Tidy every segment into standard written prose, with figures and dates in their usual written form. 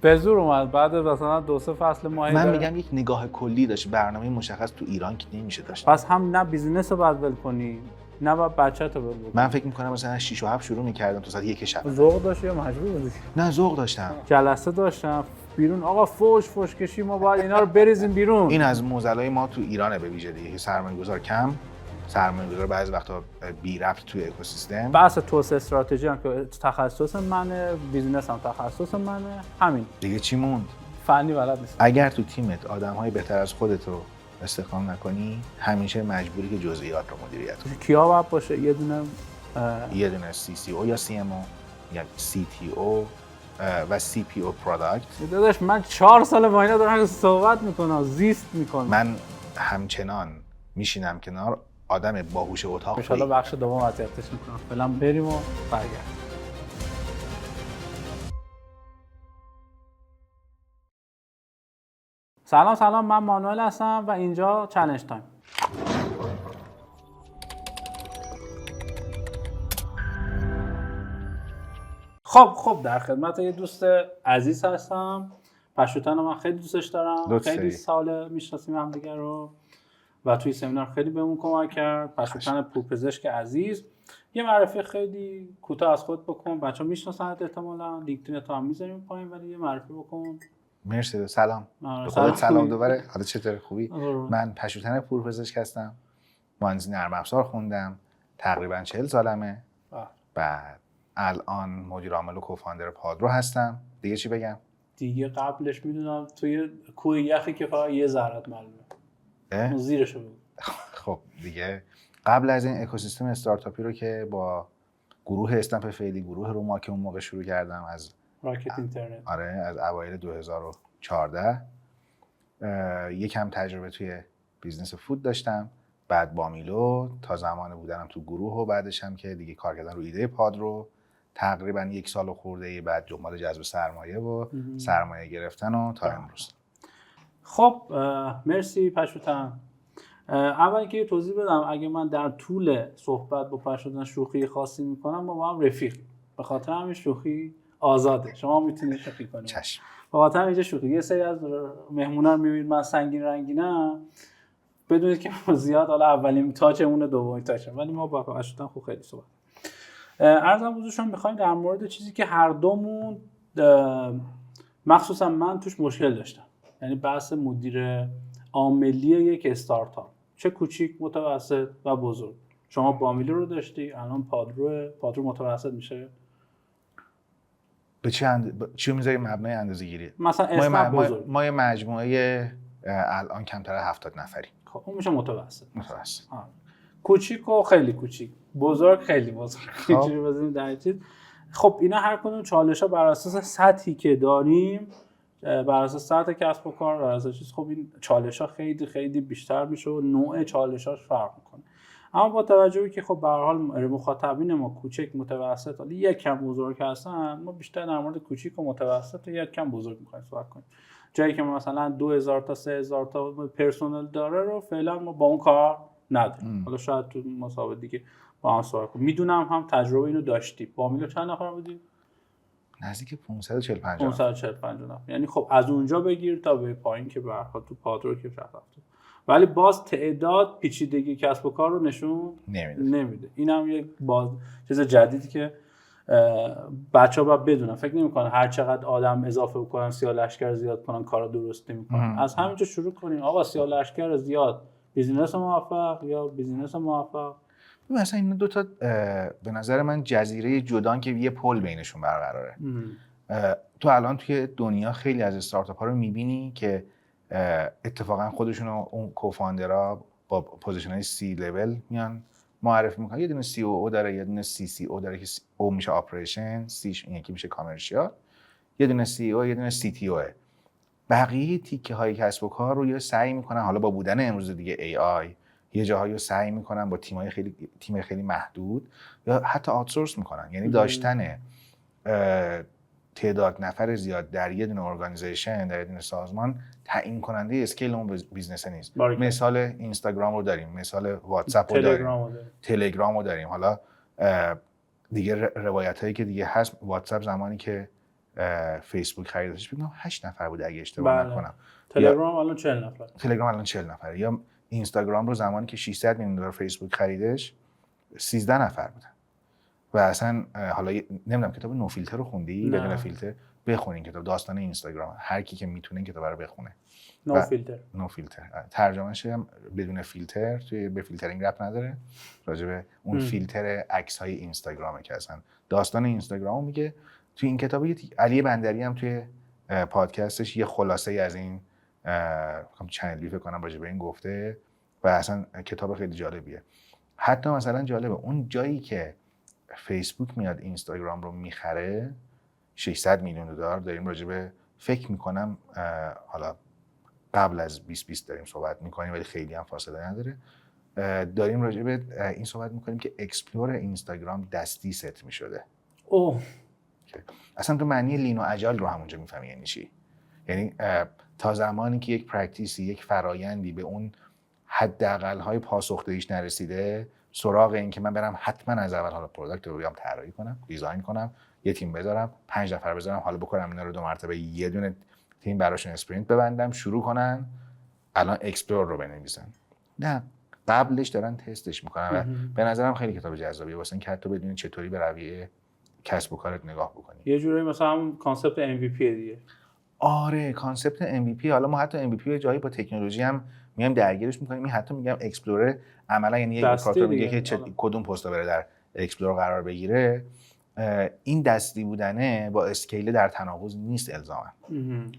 به زور اومد بعد مثلا 2-3 فصل ماهی. من میگم یک نگاه کلی داشت، برنامه مشخص تو ایران که نمیشه داشت. پس هم نه بیزینس رو باید ول کنی نه باید بچه‌تو ول کنی. من فکر میکنم مثلا 6 و 7 شروع میکردم تا ساعت 1 شب. ذوق داشتی یا مجبور بودی؟ نه ذوق داشتم. جلسه داشتم بیرون، آقا فوش کشی، ما باید اینا رو بریزیم بیرون. این از معضلای ما تو ایرانه به ویژه دیگه، سرمایه‌گذار کم، سرمایه‌گذار بعضی وقتا بی ربط توی اکوسیستم. بحث توسعه استراتژی هم که تخصص منه، بیزینس هم تخصص منه، همین دیگه چی موند؟ فنی بلد نیست. اگر تو تیمت آدم‌های بهتر از خودت رو استخدام نکنی، همیشه مجبوری که جزئیات رو مدیریت کنی. کیا باید باشه؟ یه دونه CCO یا CMO یا CTO و CPO پروداکت. داداش من 4 سال با اینا دارم صحبت میکنم، زیست میکنم. من همچنان میشینم کنار آدم باهوش اتاق. ان شاءالله بخش دوم اذیتش میکنم. فعلا بریم و برگردیم. سلام، من مانوئل هستم و اینجا چالش تایم. خب در خدمت یه دوست عزیز هستم. پشوتن من خیلی دوستش دارم. خیلی سال میشناسیم همدیگه رو و توی سمینار خیلی بهمون کمک کرد. پشوتن پورپزشک عزیز. یه معرفی خیلی کوتاه از خود بکن. بچه‌ها میشناسنت احتمالاً. لینکدین تو هم میذاریم پایین، ولی یه معرفی بکن. مرسی. سلام. خودت سلام دوباره. حالت چطوره؟ خوبی؟ من پشوتن پورپزشک هستم. مهندسی نرم افزار خوندم. تقریباً 40 سالمه. بعد الان مدیر عامل و کوفاندر پادرو هستم. دیگه چی بگم؟ دیگه قبلش میدونم توی کوه یخی که فقط یه ذرت معلومه. زیرشو بگو. خب دیگه قبل از این اکوسیستم استارتاپی رو که با گروه استمپ فعلی، گروه روما که اون موقع شروع کردم از راکت اینترنت. آره، از اوایل 2014 یکم تجربه توی بیزنس فود داشتم. بعد با میلو تا زمان بودنم تو گروه و بعدش هم که دیگه کار کردن رو ایده پادرو تقریبا 1 سال خورده، بعد دنبال جذب سرمایه و سرمایه گرفتن و تا امروز. خب مرسی پشوتن. اول که توضیح بدم، اگه من در طول صحبت با پشوتن شوخی خاصی میکنم ما هم رفیق، به خاطر همین شوخی آزاده، شما میتونید شوخی کنید. چشم. به خاطر اینجا شوخی. یه سری از مهمونان میبینید من سنگین رنگینم، بدونید که زیاد حالا اولین تاچمون دومین تاچه، ولی ما با پشوتن خوب خیلی صحبت. عرضم حضورشون میخوایم در مورد چیزی که هر دومون مخصوصا من توش مشکل داشتم، یعنی بحث مدیر عاملی یک استارتاپ، چه کوچیک، متوسط و بزرگ. شما بامیلی رو داشتی، الان پادرو متوسط میشه. به چی میذاری مبنای اندازه‌گیری؟ مثلا اسم بزرگ. ما یه مجموعه الان کمتر 70 نفری. خب اون میشه متوسط. متوسط. کوچیک و خیلی کوچیک، بزرگ خیلی بزرگ. اینجوری بزنیم در چیز. خب اینا هر کدوم چالش‌ها بر اساس سطحی که داریم، بر اساس سطح کسب و کار، بر اساس چیز، خب این چالش‌ها خیلی خیلی بیشتر میشه و نوع چالش‌هاش فرق میکنه. اما با توجهی که خب به هر حال مخاطبین ما کوچک، متوسط، حالا یک کم بزرگ هستن، ما بیشتر در مورد کوچیک و متوسط و یک کم بزرگ می‌خوایم صحبت کنیم. جایی که مثلا 2000 تا 3000 تا پرسنل داره رو فعلا ما با اون کار نداریم. حالا شاید تو مسابقه دیگه با هم صحبت کنیم. میدونم هم تجربه اینو داشتی. با میلو چند نفر بودی؟ نزدیک 545 نفر. یعنی خب از اونجا بگیر تا به پایین که به هر حال تو پادرو که رفت. ولی باز تعداد پیچیدگی کسب و کار رو نشون نمیده. اینم یک باز چیز جدیدی که بچه‌ها باید بدونن. فکر نمی‌کنن هر چقدر آدم اضافه بکنن سیاه لشکر زیاد کنن کارا درست نمی‌کنن. از همینجا شروع کنین. آقا سیاه لشکر زیاد، بیزینس موفق یا بیزینس موفق. مثلا این دو تا به نظر من جزیره جدان که یه پل بینشون برقراره. تو الان توی دنیا خیلی از استارتاپ‌ها رو می‌بینی که اتفاقا خودشون اون کوفاندرها با پوزیشن‌های سی لول میان معرفی میکنن. یه دونه سی او داره، یه دونه سی او داره که او میشه اپریشن، سیش این یکی میشه کامرشیال، یه دونه سی او، یه دونه سی تی او. بقیه تیکه های کسب و کار رو یا سعی میکنن، حالا با بودن امروز دیگه ای آی یه جاهایی رو سعی میکنن با تیم خیلی محدود یا حتی آوتسورس میکنن. یعنی داشتن تعداد نفر زیاد در یه دونه ارگانیزیشن، در یه دونه سازمان تعیین کننده اسکیل اون بیزنس نیست. مثال اینستاگرام رو داریم، مثال واتساپ رو داریم، تلگرام رو داریم. حالا دیگه روایت هایی که دیگه هست، واتساپ زمانی که فیسبوک خریدش بگم 8 نفر بود اگه اشتباه نکنم. تلگرام الان 40 نفر. تلگرام الان 40 نفره. یا اینستاگرام رو زمانی که 600 میلیون دلار فیسبوک خریدش 13 نفر بودن. و اصلا حالا نمیدونم کتاب نو فیلتر رو خوندی؟ بدون فیلتر بخونین کتاب داستان اینستاگرام. هر کی که میتونه این کتاب رو بخونه. نو فیلتر ترجمه‌اش هم بدون فیلتر، توی به فیلترینگ ربط نداره، راجع به اون فیلتر عکس‌های اینستاگرامه که اصلا داستان اینستاگرامو میگه. توی این کتاب علی بندری هم توی پادکستش یه خلاصه از این چنل بی فکر کنم راجع به این گفته و اصلا کتاب خیلی جالبیه. حتی مثلا جالبه اون جایی که فیسبوک میاد اینستاگرام رو میخره 600 میلیون دلار داریم راجع به فکر میکنم حالا قبل از 2020 داریم صحبت میکنیم ولی خیلی هم فاصله نداره، داریم راجع به این صحبت میکنیم که اکسپلور اینستاگرام دستی ست میشده. اصلا تو معنی لین و اجایل رو همونجا میفهمی یعنی چی. یعنی تا زمانی که یک پرکتیسی، یک فرایندی به اون حداقل‌های پاسخگوییش نرسیده، سراغ این که من برم حتما از اول حالا پروداکت رو بیام طراحی کنم، دیزاین کنم، یه تیم بذارم، 5 نفر بذارم، حالا بکنم اینا رو 2 مرتبه یه دونه تیم براشون اسپرینت ببندم، شروع کنن الان اکسپلور رو بنویسن. نه، قبلش دارن تستش میکنن و به نظرم خیلی کتاب جذابیه واسه اینکه حتی بدونی چطوری به رویه کسب و کارت نگاه بکنی. یه جوری مثلا همون کانسپت MVP دیگه. آره، کانسپت MVP. حالا ما حتی MVP رو جایی با تکنولوژی هم میایم درگیرش میکنیم. این حتی میگم اکسپلور عملا یعنی یک کاربر میگه که کدوم پست بره در اکسپلور قرار بگیره. این دستی بودنه با اسکیل در تناقض نیست الزاما.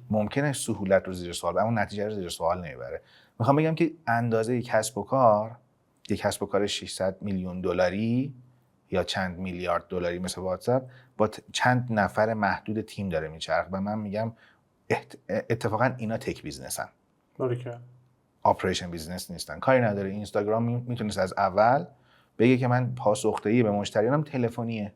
ممکنه سهولت رو زیر سوال، اما نتیجه رو زیر سوال نمیبره. میخوام بگم که اندازه کسب و کار، یک کسب و کار 600 میلیون دلاری یا چند میلیارد دلاری مثل واتساپ با چند نفر محدود تیم داره میچرخه و من میگم اتفاقا اینا تک بیزنسن. باریکلا. آپریشن بیزنس نیستن. کاری نداره اینستاگرام میتونست از اول بگه که من پاسخگویی به مشتریانم تلفنیه.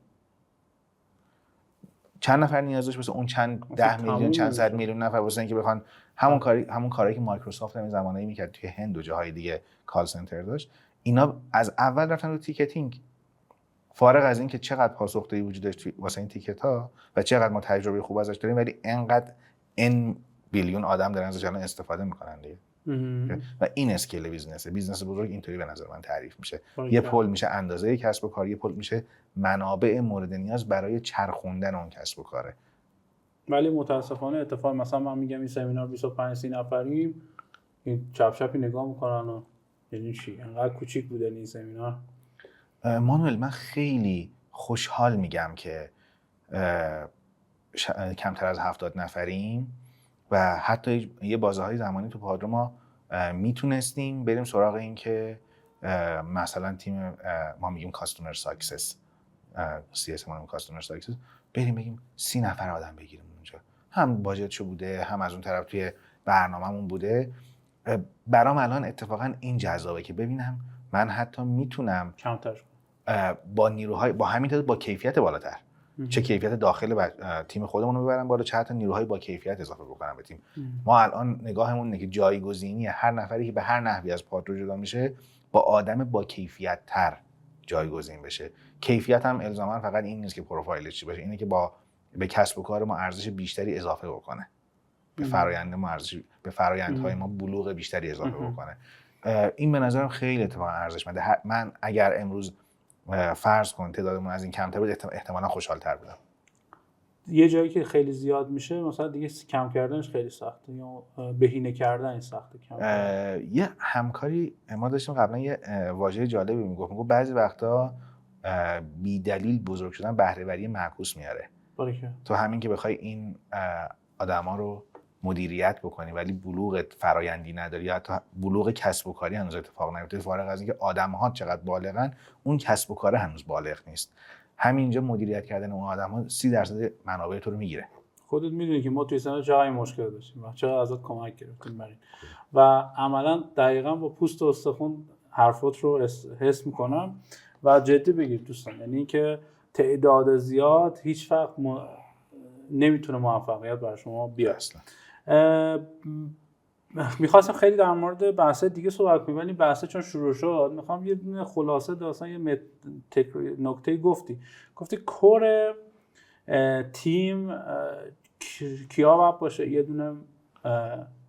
چند نفر نیاز داشت واسه اون چند 10 میلیون چند صد میلیون نفر واسه اینکه بخوان همون کاری که مایکروسافت همین زمانه‌ای میکرد توی هند و جاهای دیگه کال سنتر داشت. اینا از اول رفتن رو تیکتینگ. فارغ از این که چقدر پاسخگویی وجود داشت واسه این تیکت ها و چقدر ما تجربه خوب ازش داریم، ولی انقدر ان بیلیون آدم دارن ازش الان استفاده میکنن دیگه. و این اسکیل بیزنسه. بیزنس بزرگ اینطوری به نظر من تعریف میشه. یه پل میشه اندازه کسب و کار، یه پل میشه منابع مورد نیاز برای چرخوندن اون کسب و کاره. ولی متاسفانه اتفاق مثلا من میگم این سمینار 25-30 نفریم، این چپ چپی نگاه میکنن و یعنی چی انقدر کوچیک بوده این سمینار. مانوئل، من خیلی خوشحال میگم که کمتر از 70 نفریم و حتی یه بازه‌های زمانی تو پادرو ما میتونستیم بریم سراغ این که مثلا تیم ما میگیم کاستومر ساکسس، CS ما میگیم کاستومر ساکسس، بریم بگیم 30 نفر آدم بگیریم اونجا. هم باجتشو بوده، هم از اون طرف توی برنامه‌مون بوده. برام الان اتفاقا این جذابه که ببینم من حتی میتونم کمتر با نیروهای با همین تعداد با کیفیت بالاتر، چه کیفیت داخل تیم خودمون رو ببرم بالا، چه حتی نیروهای با کیفیت اضافه بکنم به تیم. ما الان نگاهمون اینه که جایگزینی هر نفری که به هر نحوی از پادرو جدا میشه با آدم با کیفیت تر جایگزین بشه. کیفیت هم الزاما فقط این نیست که پروفایلش چی باشه، اینه که به کسب و کار ما ارزش بیشتری اضافه بکنه، به فرآیند ما به فرآیندهای ما بلوغ بیشتری اضافه بکنه. این به نظرم خیلی اتفاقا ارزشمنده. من اگر امروز فرض کن تعدادمون از این کمتر بود احتمالاً خوشحال‌تر بودم. یه جایی که خیلی زیاد میشه مثلا دیگه کم کردنش خیلی سخته یا بهینه کردن سخته. یه همکاری ما داشتیم قبلا، یه واژه جالبی میگفت بعضی وقتا بی دلیل بزرگ شدن بهره‌وری معکوس میاره. تو همین که بخوای این آدما رو مدیریت بکنی ولی بلوغ فرایندی نداری یا حتی بلوغ کسب و کاری هنوز اتفاق نیفتاده، فارغ از اینکه آدم‌ها چقدر بالغن اون کسب و کار هنوز بالغ نیست. همینجا مدیریت کردن اون آدم‌ها 30% منابع تو رو میگیره. خودت میدونی که ما توی سن جای مشکل داشتیم و چقدر ازت کمک گرفتیم برای و عملاً دقیقاً با پوست و استخوان حرفات رو حس میکنم و جدی بگیر دوستان، یعنی که تعداد زیاد هیچ وقت نمیتونه موفقیت برای شما بیاره. میخواستم خیلی در مورد بحث دیگه صحبت کنیم ولی بحث چون شروع شد میخوام یه خلاصه داستان یه نکته گفتی کور تیم کیا باید باشه؟ یه دونه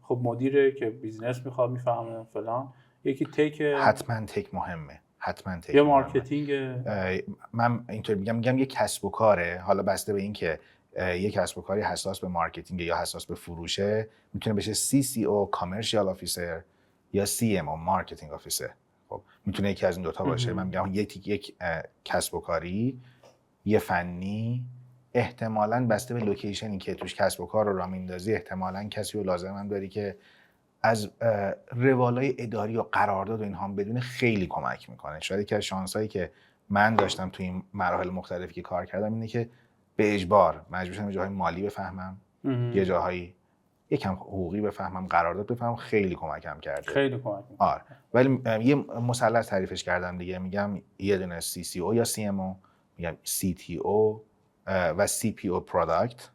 خب مدیره که بیزنس میخواد میفهمه فلان، یکی تک، حتما تک مهمه، حتما تک یه مهمه. مارکتینگ. من اینطوری میگم یه کسب و کاره، حالا بسته به این که یک کسب و کاری حساس به مارکتینگ یا حساس به فروشه میتونه بشه CCO کامرشیال آفیسر یا CMO مارکتینگ آفیسر. خب میتونه یکی از این دوتا باشه. من میگم یک کسب و کاری، یه فنی، احتمالاً بسته به لوکیشنی که توش کسب و کار رو راه میندازی احتمالاً کسی رو لازم هم داری که از روالای اداری و قرارداد و اینها هم بدون خیلی کمک میکنه. شاید یکی از شانسایی که من داشتم توی این مراحل مختلفی که کار کردم اینه که به اجبار مجبور شدم جاهای مالی بفهمم، یه جاهایی یکم حقوقی بفهمم، قرارداد بفهمم، خیلی کمکم کرده. خیلی کمک میکنه. آره. ولی یه مثلث تعریفش کردم دیگه، میگم یه دونه CCO یا CMO، میگم CTO و CPO پروداکت،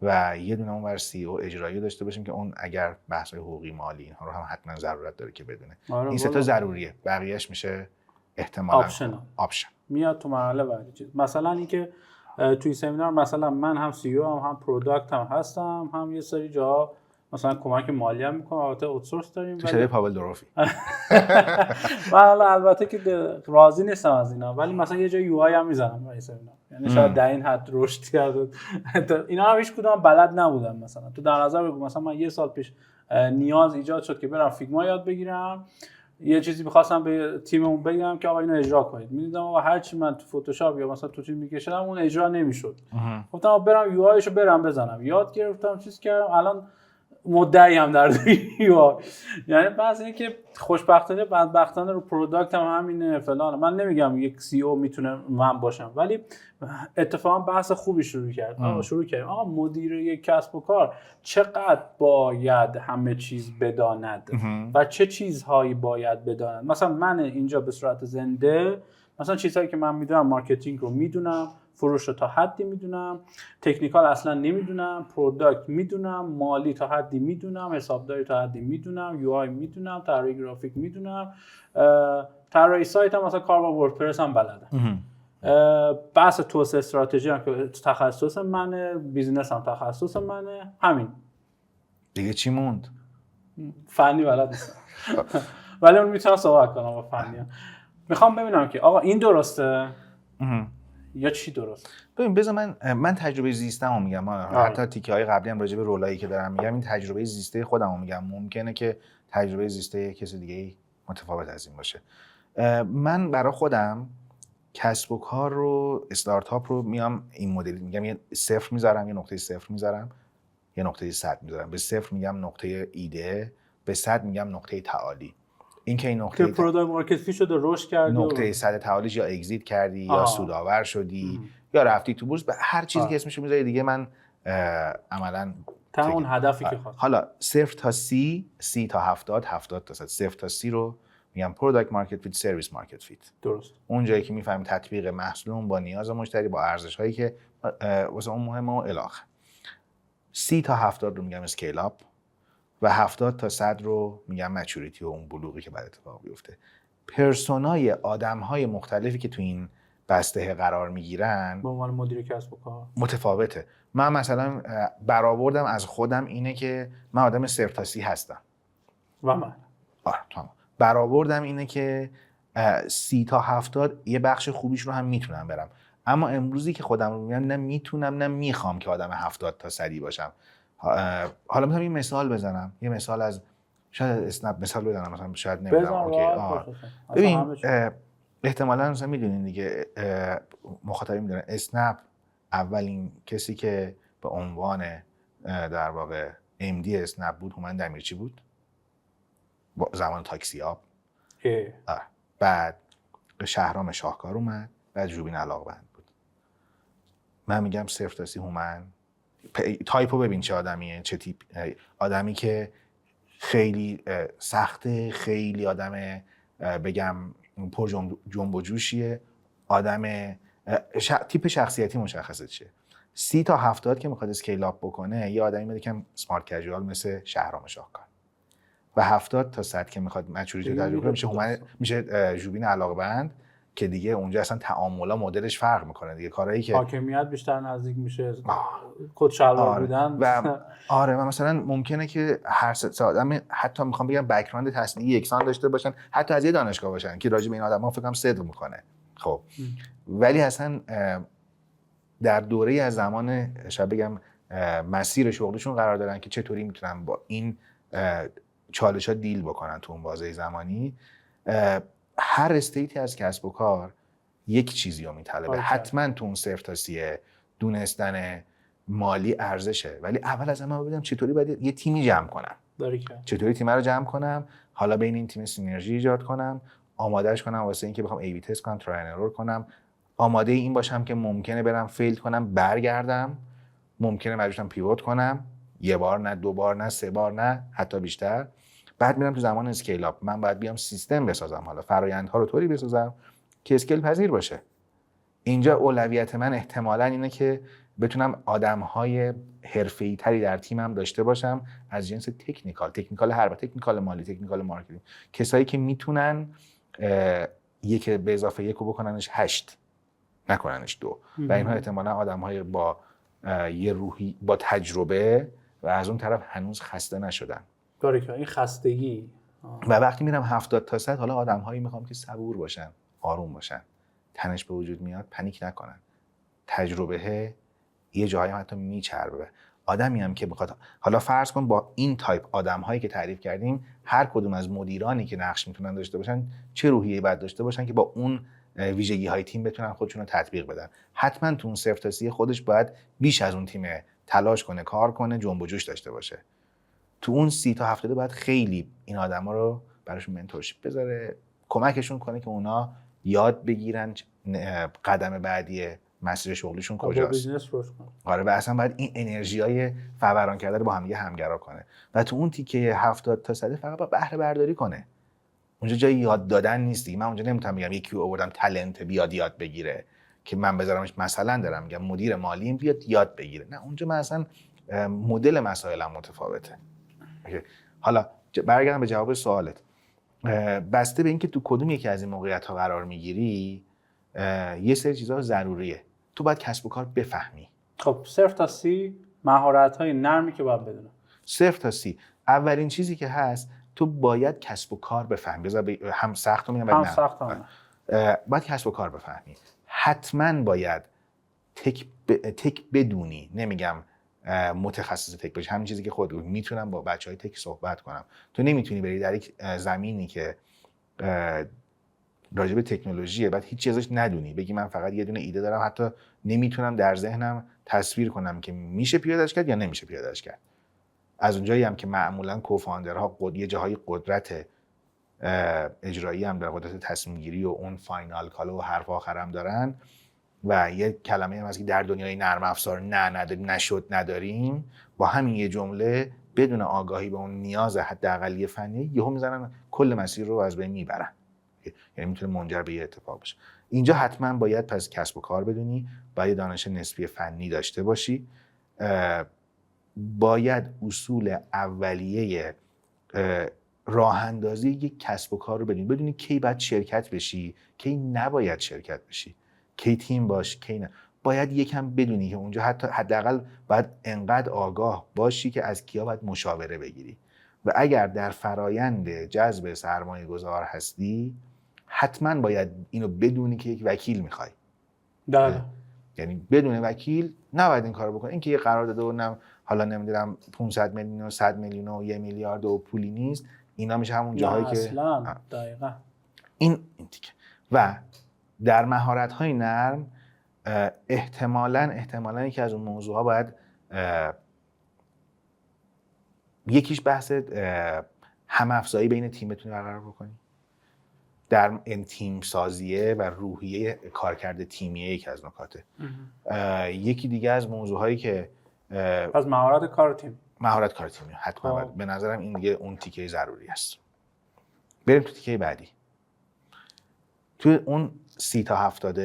و یه دونه اونور CEO اجرایی داشته باشیم که اون اگر بحث‌های حقوقی مالی اینها رو هم حتما ضرورت داره که بدونه. این سه تا ضروریه، بقیه‌اش میشه احتمالاً آپشن میاد تو مرحله بعدی. چیز مثلا اینکه توی سمینار مثلا من هم CEO هم پروداکت هم هستم، هم یه سری جا مثلا کمک مالی هم میکنم، البته اوتسورس داریم. تو شده پاول دروفی. من البته که راضی نیستم از اینا، ولی مثلا یه جا UI هم میزنم برای سمینار، یعنی شاید در این حد رشد کرده. اینا هم هیچ کدوم بلد نبودم. مثلا تو در نظر بگو مثلا من یه سال پیش نیاز ایجاد شد که برم فیگما یاد بگیرم، یه چیزی می‌خواستم به تیممون بگم که آقا اینو اجرا کنید. می‌دیدم آقا هر چی من تو فتوشاپ یا مثلا تو چیز می‌کشیدم اون اجرا نمی‌شد. گفتم برم یو آیشو برم بزنم، یاد گرفتم، چیز کردم، الان مدعی هم در یو. یعنی بعضی اینه که خوشبختانه بدبختانه رو پروداکت هم همینه فلان. من نمیگم یک CEO میتونه من باشم، ولی اتفاقا بحث خوبی شروع کرد. شروع کردیم آقا مدیر یک کسب و کار چقدر باید همه چیز بداند و چه چیزهایی باید بداند. مثلا من اینجا به صورت زنده مثلا چیزهایی که من میدونم، مارکتینگ رو میدونم، فروش رو تا حدی میدونم، تکنیکال اصلا نمیدونم، پروداکت میدونم، مالی تا حدی میدونم، حسابداری تا حدی میدونم، یو آی میدونم، طراحی گرافیک میدونم، طراحی سایت هم مثلا کار با وردپرس هم بلدم. بحث توسعه استراتژی هم که تخصص منه، بیزینس هم تخصص منه. همین دیگه چی موند؟ فنی بلد نیستم ولی اون میتونم صحبت کنم با فنی هم. میخوام ببینم که آقا این درسته یا چی درست. ببین بذار من تجربه زیستمو میگم. حتی تیکه‌های قبلی هم راجع به رولایی که دارم میگم، این تجربه زیسته خودمو میگم. ممکنه که تجربه زیسته کسی دیگه متفاوت از این باشه. من برای خودم کسب و کار رو، استارتاپ رو میام این مدلی میگم، یه صفر میذارم، یه نقطه صفر میذارم، یه نقطه 100 میذارم. به صفر میگم نقطه ایده، به 100 میگم نقطه تعالی. این که این نقطه پروداکت مارکت فیت شده، رشد کردی، نقطه 100 تعالیش یا اگزییت کردی یا سودآور شدی یا رفتی تو بورس، به هر چیزی که اسمشو میذاری دیگه. من عملاً تا اون هدفی که خواستم. حالا 0 تا 30 تا 70 تا 100. 0 تا 30 رو میگم پروداکت مارکت فیت، سرویس مارکت فیت. درست. اون جایی که میفهمیم تطبیق محصول با نیاز مشتری، با ارزش هایی که واسه اون مهمه و الی آخر. 30 تا 70 رو میگم اسکیل اپ و 70 تا 100 رو میگم مچوریتی و اون بلوغی که بعد اتفاق بیفته. پرسونای آدم‌های مختلفی که تو این بسته قرار میگیرن به عنوان مدیر کسب و کار متفاوته. من مثلا برآوردم از خودم اینه که من آدم 0 تا 30 هستم و من تمام. برآوردم اینه که 30 تا 70 یه بخش خوبیش رو هم میتونم برم، اما امروزی که خودم رو میبینم نه میتونم نه میخوام که آدم 70 تا 100 باشم. حالا میتونم یه مثال بزنم، یه مثال از شاید اسنپ مثال بزنم، مثلا شاید نمیدونم. اوکی ببین احتمالاً مثلا میدونین دیگه، مخاطبین میدونن اسنپ اولین کسی که به عنوان در واقع MD اسنپ بود هومن دمیرچی بود، زمان تاکسی آب. بعد شهرام شاهکار اومد، بعد ژوبین علاقبند بود. من میگم 0 تا 30 هومن. تایپو ببین چه آدمیه، چه تیپ آدمی که خیلی سخته، خیلی آدم بگم پر جنب و جوشیه، آدم تیپ شخصیتی مشخصه چیه. 30 تا 70 که میخواد اسکیل اپ بکنه یه آدمی میاد که سمارت کژوال مثل شهرام شاهکار، و 70 تا 100 که میخواد مچوریتی تجربه کنه میشه ژوبین علاقبند که دیگه اونجا اصلا تعاملا مدلش فرق میکنه دیگه، کارهایی که حاکمیت بیشتر نزدیک میشه، کت شلوار بودن و آره و مثلا ممکنه که هر سه آدم حتی میخوام بگم بک‌گراند تحصیلی یکسان داشته باشن، حتی از یه دانشگاه باشن که راجع به این آدما فکر کنم صدق میکنه. خب ولی اصلا در دوره از زمان شاید بگم مسیر شغلشون قرار دارن که چطوری میتونن با این چالش‌ها دیل بکنن تو اون بازه زمانی. هر استیتی از کسب و کار یک چیزی رو میطلبه. حتما تو اون 0 تا 30 دونستن مالی ارزشه، ولی اول از همه ببینم چطوری باید یه تیمی جمع کنم. چطوری تیم رو جمع کنم، حالا بین این تیم سینرژی ایجاد کنم، آمادهش کنم واسه اینکه بخوام ای بی تست کنم، ترای اند ارور کنم، آماده این باشم که ممکنه برم فیل کنم برگردم، ممکنه مجبورم پیوت کنم، یه بار نه، 2 بار نه، 3 بار نه، حتی بیشتر. بعد میرم تو زمان اسکیل اپ، من باید بیام سیستم بسازم، حالا فرآیندها رو طوری بسازم که اسکیل پذیر باشه. اینجا اولویت من احتمالاً اینه که بتونم آدم‌های حرفه‌ای تری در تیمم داشته باشم از جنس تکنیکال هر تکنیکال مالی، تکنیکال مارکتینگ، کسایی که میتونن یک به اضافه یک رو بکننش 8 نکننش 2 و اینها احتمالاً آدم‌های با یه روحی با تجربه و از اون طرف هنوز خسته نشدن. که این خستگی و وقتی میرم 70 تا 100 حالا آدم‌هایی میخوام که صبور باشن، آروم باشن، تنش به وجود میاد پنیک نکنن، تجربه یه جایی هم حتی میچربه. آدمی هم که بخواد، حالا فرض کن با این تایپ آدم‌هایی که تعریف کردیم هر کدوم از مدیرانی که نقش میتونن داشته باشن چه روحیه‌ای باید داشته باشن که با اون ویژگی‌های تیم بتونن خودشون رو تطبیق بدن. حتما تو اون 0 تا 30 خودش باید بیش از اون تیم تلاش کنه، کار کنه، جنب و جوش داشته باشه. تو اون 30 تا 70 باید خیلی این آدما رو براشون منتورشیپ بذاره، کمکشون کنه که اونا یاد بگیرن قدم بعدی مسیر شغلیشون کجاست. آره و اصلا باید این انرژیای فوران کرده رو با هم همگرا کنه و تو اون تیکه 70 تا 100 فقط با بهره برداری کنه. اونجا جای یاد دادن نیست دیگه. من اونجا نمیتونم بگم یکی رو آوردم تالنت بیاد یاد بگیره که من بذارمش، مثلا دارم میگم مدیر مالیم بیاد یاد بگیره، نه اونجا من اصلا مدل مسائلم متفاوته. حالا برگردم به جواب سوالت. بسته به اینکه تو کدوم یکی از این موقعیت‌ها قرار میگیری یه سری چیزا ضروریه. تو باید کسب و کار بفهمی. خب 0 تا 30 مهارت‌های نرمی که باید بدونم. 0 تا 30 اولین چیزی که هست تو باید کسب و کار بفهمی. بذار هم سخت میگم هم سخت باید کسب و کار بفهمی. حتما باید تک بدونی، نمیگم متخصص تک باشی، همین چیزی که خود میتونم با بچهای تک صحبت کنم. تو نمیتونی بری در یک زمینی که راجع به تکنولوژیه بعد هیچ چیزش ندونی بگی من فقط یه دونه ایده دارم، حتی نمیتونم در ذهنم تصویر کنم که میشه پیاده‌اش کرد یا نمیشه پیاده‌اش کرد. از اونجایی هم که معمولا کوفاندرها یه جاهای قدرت اجرایی هم در قدرت تصمیم گیری و اون فاینال کال و حرف آخر هم دارن و یه کلمه هم هست که در دنیای نرم افزار نشد نداریم، با همین یه جمله بدون آگاهی به اون نیاز حداقلی فنی یهو میزنن کل مسیر رو از بین میبرن. یعنی میتونه منجر به یه اتفاق بشه. اینجا حتما باید پس کسب و کار بدونی، باید دانش نسبی فنی داشته باشی، باید اصول اولیه راه اندازی یک کسب و کار رو بدونی کی باید شرکت بشی، کی نباید شرکت بشی، کی تیم باش، کی نه. باید یکم بدونی که اونجا حداقل باید انقدر آگاه باشی که از کیا باید مشاوره بگیری و اگر در فرایند جذب سرمایه گذار هستی حتما باید اینو بدونی که یک وکیل میخوای. یعنی بدون وکیل نباید این کارو بکنی. اینکه یه قرارداد و حالا نمیدونم 500 میلیون و 100 میلیون و 1 میلیارد و پولی نیست، اینا میشه همون جاهایی که اصلا دقیقاً این تیکه. و در مهارت‌های نرم احتمالاً یکی از اون موضوعها باید یکیش بحث هم‌افزایی بین تیم بتونی برقرار بکنی. در این تیم سازیه و روحیه کارکرد تیمیه یکی از نکاته. یکی دیگه از موضوعهایی که پس مهارت کار تیم حتما به نظرم این دیگه اون تیکه ضروری است. بریم تو تیکه بعدی. تو اون 30 تا 70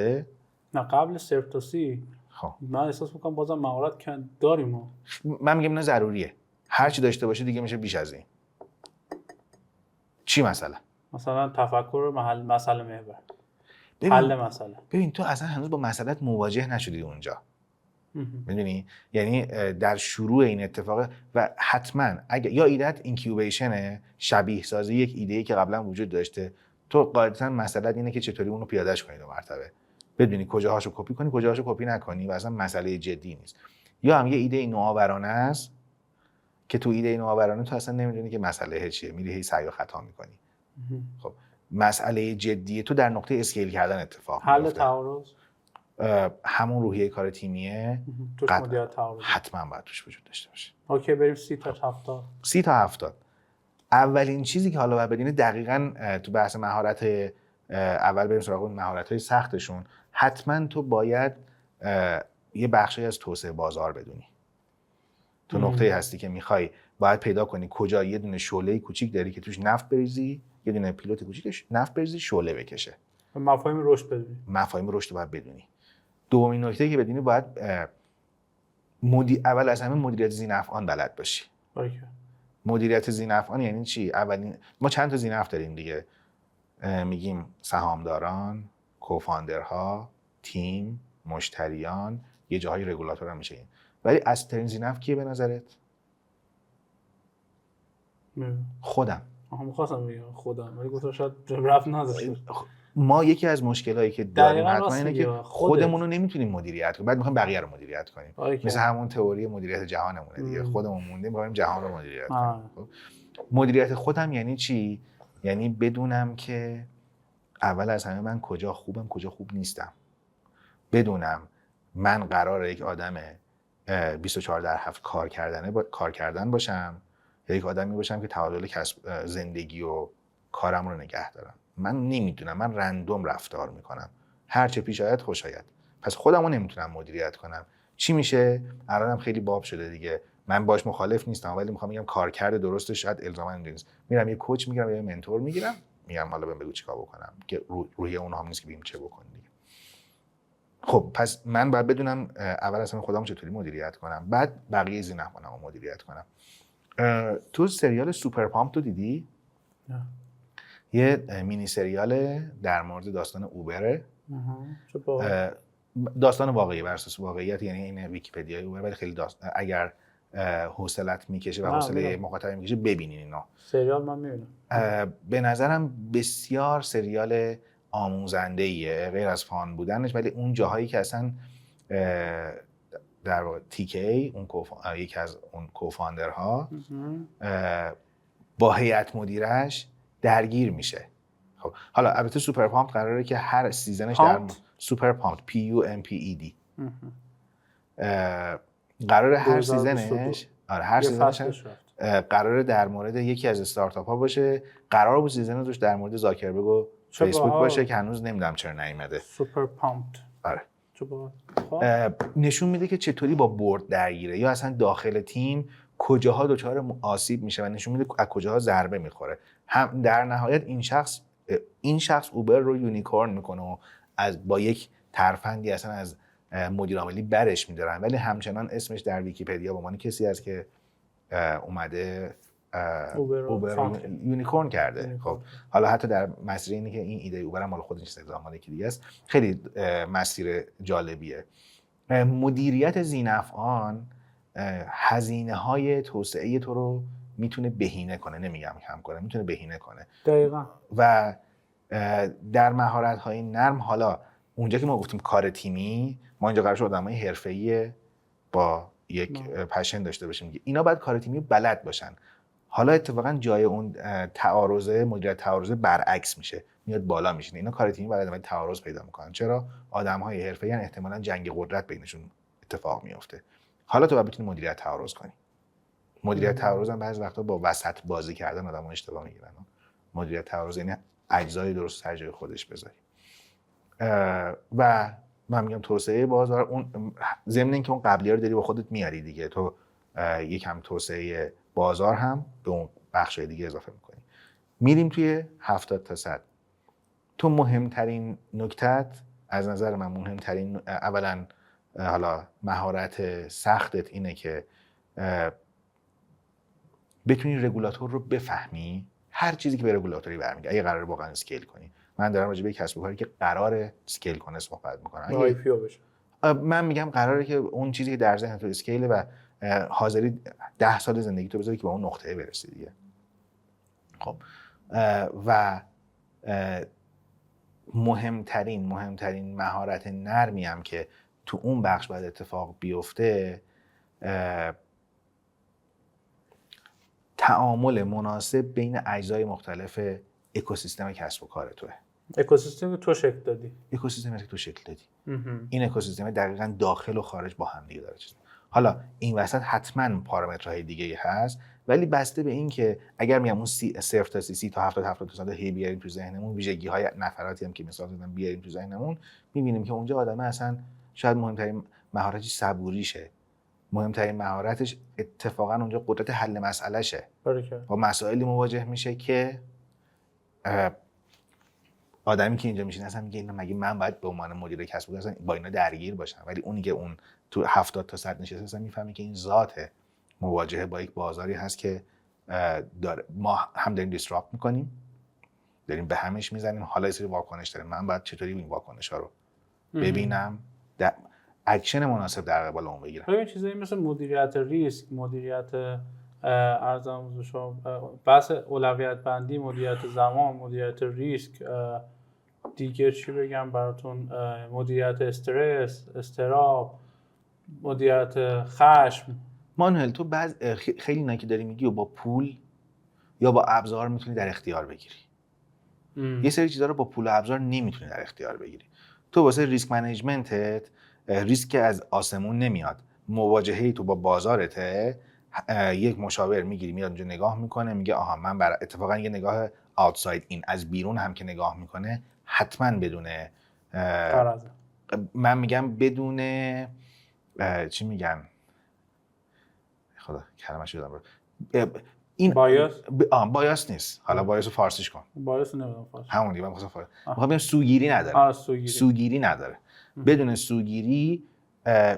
نه قبل 0 تا 30 خب من احساس میکنم بازم مهارت داریم. من میگم نه ضروریه. هر چی داشته باشه دیگه میشه بیش از این. چی مثلا تفکر مسئله محور. حل مسئله. ببین تو اصلا هنوز با مسئلهت مواجه نشدی اونجا. میدونی یعنی در شروع این اتفاق و حتما اگه یا ایدهت اینکیوبیشنه، شبیه سازی یک ایده‌ای که قبلا وجود داشته، تو قاعدتا مسئله اینه که چطوری اونو پیادهش کنی دو مرتبه، بدونی کجاهاشو کپی کنی کجاهاشو کپی نکنی و اصلا مسئله جدی نیست. یا هم یه ایده نوآورانه است که تو ایده نوآورانه تو اصلا نمیدونی که مسئله چیه، میری هی سعی و خطا میکنی. خب مسئله جدی تو در نقطه اسکیل کردن اتفاق میفته. حل تعارض همون روحیه کار تیمیه، توش مدیریت تعارض حتما باید توش وجود داشته باشه. اوکی بریم 30 تا 70. 30 تا 70. اولین چیزی که حالا باید بدونید دقیقاً تو بحث مهارت اول بریم سراغ اون مهارت‌های سختشون، حتما تو باید یه بخشی از توسعه بازار بدونی. تو نقطه‌ای هستی که می‌خوای باید پیدا کنی کجا یه دونه شعله کوچیک داری که توش نفت بریزی، یه دونه پیلوت کوچیکش نفت بریزی شعله بکشه. مفاهیم رشد بدونی. مفاهیم رشد باید بدونی. دومین نکته که بدونی باید اول از همه مدیریت ذی‌نفعان بلد باشی. اوکی. مدیریت ذی‌نفعان یعنی چی؟ اولین ما چند تا ذی‌نفع داریم دیگه. میگیم سهامداران، کوفاندرها، تیم، مشتریان، یه جاهای رگولاتور هم میشه این. ولی اصلی‌ترین ذی‌نفع کیه به نظرت؟ خودم. می‌خواستم بگم خودم ولی گفتم شاید رفت نداشته. ما یکی از مشکلایی که داریم حتما اینه که خودمون رو نمیتونیم مدیریت کنیم، بعد میخوایم بقیه رو مدیریت کنیم. مثل همون تئوری مدیریت جهانمونه دیگه. خودمون موندیم میخوایم جهان رو مدیریت کنیم. مدیریت خودم یعنی چی؟ یعنی بدونم که اول از همه من کجا خوبم کجا خوب نیستم. بدونم من قراره یک آدم 24/7 کار کردن باشم یا یک آدمی باشم که تعادل زندگی و کارم رو نگه دارم. من نمیدونم، من رندوم رفتار میکنم، هر چه پیش آید خوش آید. پس خودم رو نمیتونم مدیریت کنم. چی میشه؟ الانم خیلی باب شده دیگه. من باش مخالف نیستم ولی میخوام بگم کارکرد درستش شاید الزاما نیست. میرم یه کوچ میگیرم یا یه منتور میگیرم، میگم حالا بهم بگو چیکار بکنم، که روحیه اونها هم نیست که بگیم چه بکنیم دیگه. خب پس من باید بدونم اول اصلا خودم چطوری مدیریت کنم، بعد بقیه ذی‌نفعانم رو مدیریت کنم. تو سریال سوپر پامپ تو دیدی؟ نه. یه مینی سریال در مورد داستان اوبره. داستان واقعی بر اساس واقعیت، یعنی این ویکی‌پدیای اوبر، ولی خیلی اگر حوصلت میکشه و حوصله مخاطب میکشه ببینین اینو. سریال من میبینم. به نظرم بسیار سریال آموزنده‌ایه غیر از فان بودنش، ولی اون جاهایی که اصلا در واقع تیکی اون یکی از اون کوفاندرها با هیئت مدیرش درگیر میشه. خب حالا البته سوپر پامپ قراره که هر سیزنش در سوپر پامپ PUMPED قراره هر سیزنش قراره در مورد یکی از استارتاپ ها باشه. قرار بود سیزن روش در مورد زاکربرگ و فیسبوک باشه که هنوز نمیدونم چرا نیومده. سوپر پامپ. آره. نشون میده که چطوری با بورد درگیره یا اصلا داخل تیم کجاها دچار آسیب میشه و نشون میده از کجاها ضربه میخوره. هم در نهایت این شخص اوبر رو یونیکورن میکنه و با یک ترفندی اصلا از مدیر عاملی برش میدارن، ولی همچنان اسمش در ویکی‌پدیا به عنوان کسی است که اومده اوبر رو یونیکورن کرده. خب حالا حتی در مسیر اینه که این ایده اوبر هم مال خودش نیست، مال یکی دیگه است. خیلی مسیر جالبیه. مدیریت ذی‌نفعان هزینه‌های توسعه تو رو میتونه بهینه کنه، نمیگم کم کنه، میتونه بهینه کنه. دقیقاً. و در مهارت‌های نرم، حالا اونجا که ما گفتیم کار تیمی، ما اینجا قرار شد آدمای حرفه‌ای با یک پشن داشته باشیم. اینا باید کار تیمی بلد باشن. حالا اتفاقا جای اون تعارضه، مدیریت تعارضه برعکس میشه، میاد بالا میشینه. اینا کار تیمی بلد، ولی تعارض پیدا میکنن. چرا؟ آدم‌های حرفه‌ای احتمالاً جنگ قدرت بینشون اتفاق میفته. حالا تو باید بتونی مدیریت تعارض کنی. مدیریت تعارض هم بعضی وقتا با وسط بازی کردن آدم‌ها اشتباه میگیرن. مدیریت تعارض یعنی اجزای درست سر جای خودش بذاری. و من میگم توسعه بازار، اون ضمن اینکه اون قبلی‌ها رو داری با خودت میاری دیگه، تو یکم توسعه بازار هم به اون بخشای دیگه اضافه میکنی. میریم توی 70 تا 100. تو مهمترین نکتت از نظر من، مهمترین اولا حالا مهارت سختت اینه که بتونی رگولاتور رو بفهمی. هر چیزی که به رگولاتوری برمیگرده اگه قراره واقعا اسکیل کنی، من دارم راجع به کسب و کاری که قراره اسکیل کنه صحبت میکنم. آی پی او بشه. من میگم قراره که اون چیزی که در ذهن تو اسکیل و حاضری 10 سال زندگی تو بذاری که به اون نقطه برسی دیگه. خب و مهمترین مهارت نرمی هم که تو اون بخش باید اتفاق بیفته تعامل مناسب بین اجزای مختلف اکوسیستم کسب و کار توه. اکوسیستمی تو شکل دادی. اکوسیستمی که تو شکل دادی. این اکوسیستم دقیقاً داخل و خارج با هم دیگه داره چیز. حالا این وسط حتما پارامترهای دیگه هست، ولی بسته به این که اگر میگم اون 0 تا 30 تا 70% هی بیاریم تو ذهنمون، ویژگی‌های نفراتی هم که مثال زدم بیاریم تو ذهنمون، می‌بینیم که اونجا آدمه اصلا شاید مهمترین مهارتش صبوریشه. مهمترین مهارتش اتفاقا اونجا قدرت حل مسئلهشه. با مسائلی مواجه میشه که آدمی که اینجا میشینه اصلا میگه اینا مگه من باید به عنوان مدیر کسب و کار با اینا درگیر باشم، ولی اونی که اون تو 70 تا 100 نشسته اصلا میفهمه که این ذات مواجهه با یک بازاری هست که داره ما هم داریم دیسراپت میکنیم، داریم به همش میزنیم، حالا یه سری واکنش داریم، من باید چطوری این واکنش‌ها رو ببینم، اکشن مناسب در قبال اون بگیرم. ببین چیزایی مثل مدیریت ریسک، مدیریت ارزش شما، بحث اولویت بندی، مدیریت زمان، مدیریت ریسک، دیگه چی بگم براتون، مدیریت استرس، استراب، مدیریت خشم. مانوئل تو خیلی اینا که داری میگی و با پول یا با ابزار میتونی در اختیار بگیری. یه سری چیزا رو با پول و ابزار نمیتونی در اختیار بگیری. تو واسه ریسک منیجمنتت ریسک از آسمون نمیاد. مواجهه تو با بازارته، یک مشاور میگیری میاد اونجا نگاه میکنه میگه آها من اتفاقا یه نگاه آوتساید این از بیرون هم که نگاه میکنه حتما بدونه من میگم بدونه چی میگن خدا کلمه‌اش یادم این بایاس نیست. حالا بایاس رو فارسیش کن. بایاس نمیدونم فارسی. همون دیگه من خواستم فارسی. میخوام بگم سوگیری نداره. سوگیری نداره. بدون سوگیری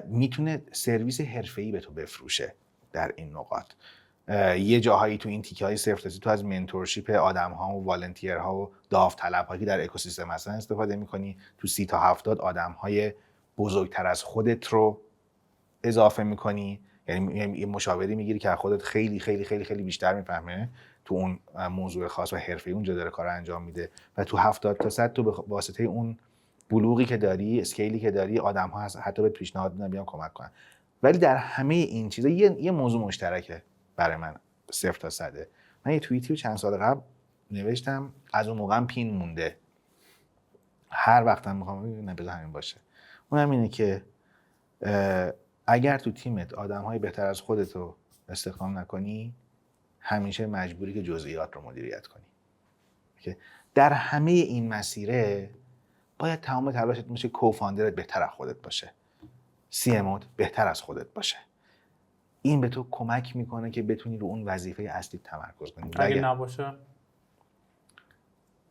میتونه سرویس حرفه‌ای به تو بفروشه در این نقاط. یه جاهایی تو این تیکه‌های صفر تو از منتورشیپ آدم‌ها و والنتیرها و داوطلب‌هایی که در اکوسیستم هستن استفاده می‌کنی. تو 30 تا 70 آدم‌های بزرگتر از خودت رو اضافه می‌کنی. یعنی یه مشاوری میگیری که خودت خیلی خیلی خیلی خیلی بیشتر میفهمه تو اون موضوع خاص و حرفه‌ای اونجا داره کار انجام میده و تو 70 تا 100 تو به واسطه اون بلوغی که داری، اسکیلی که داری، آدم‌ها هست حتی بهت پیشنهاد میدن بیان کمک کنن. ولی در همه این چیزا یه موضوع مشترکه برای من 0 تا 100. من یه توییتی رو چند سال قبل نوشتم، از اون موقعم پین مونده. هر وقتم میخوام بذار همین باشه. اونم اینه که اگر تو تیمت آدم‌های بهتر از خودت رو استخدام نکنی، همیشه مجبوری که جزئیات رو مدیریت کنی. که در همه این مسیره باید تمام تلاشت میشه کوفاندرت بهتر از خودت باشه، CMOت بهتر از خودت باشه. این به تو کمک میکنه که بتونی رو اون وظیفه اصلی تمرکز کنی. اگه نباشه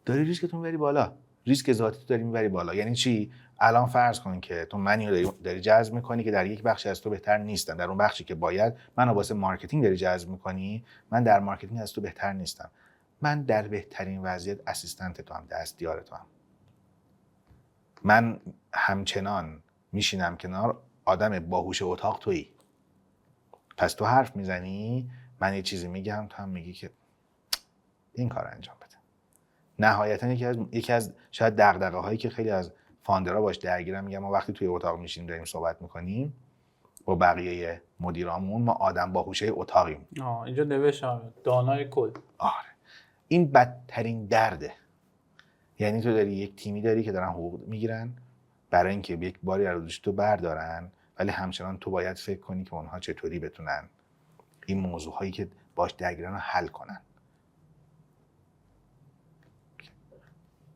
داری ریسکتون میبری بالا، ریسک ذاتی تو داری میبری بالا. یعنی چی؟ الان فرض کن که تو منی داری جذب میکنی که در یک بخشی از تو بهتر نیستم، در اون بخشی که باید منو واسه مارکتینگ داری جذب میکنی، من در مارکتینگ از تو بهتر نیستم. من در بهترین وضعیت اسیستنت تو هم، دستیار تو هم. من همچنان میشینم کنار آدم باهوش اتاق تویی. پس تو حرف میزنی، من یه چیزی میگم، تو هم میگی که این کار انجام بده. نهایتا یکی از شاید دغدغه‌هایی که خیلی از فاندرها باش درگیرن، میگم ما وقتی توی اتاق میشینیم داریم صحبت میکنیم با بقیه مدیرامون، ما آدم باهوشه اتاقیم. اینجا نوشتم دانای کل. آره، این بدترین درده. یعنی تو داری یک تیمی داری که دارن حقوق میگیرن برای اینکه یک باری از روش تو بردارن، ولی همچنان تو باید فکر کنی که اونها چطوری بتونن این موضوعهایی که باش درگیرن رو حل کنن.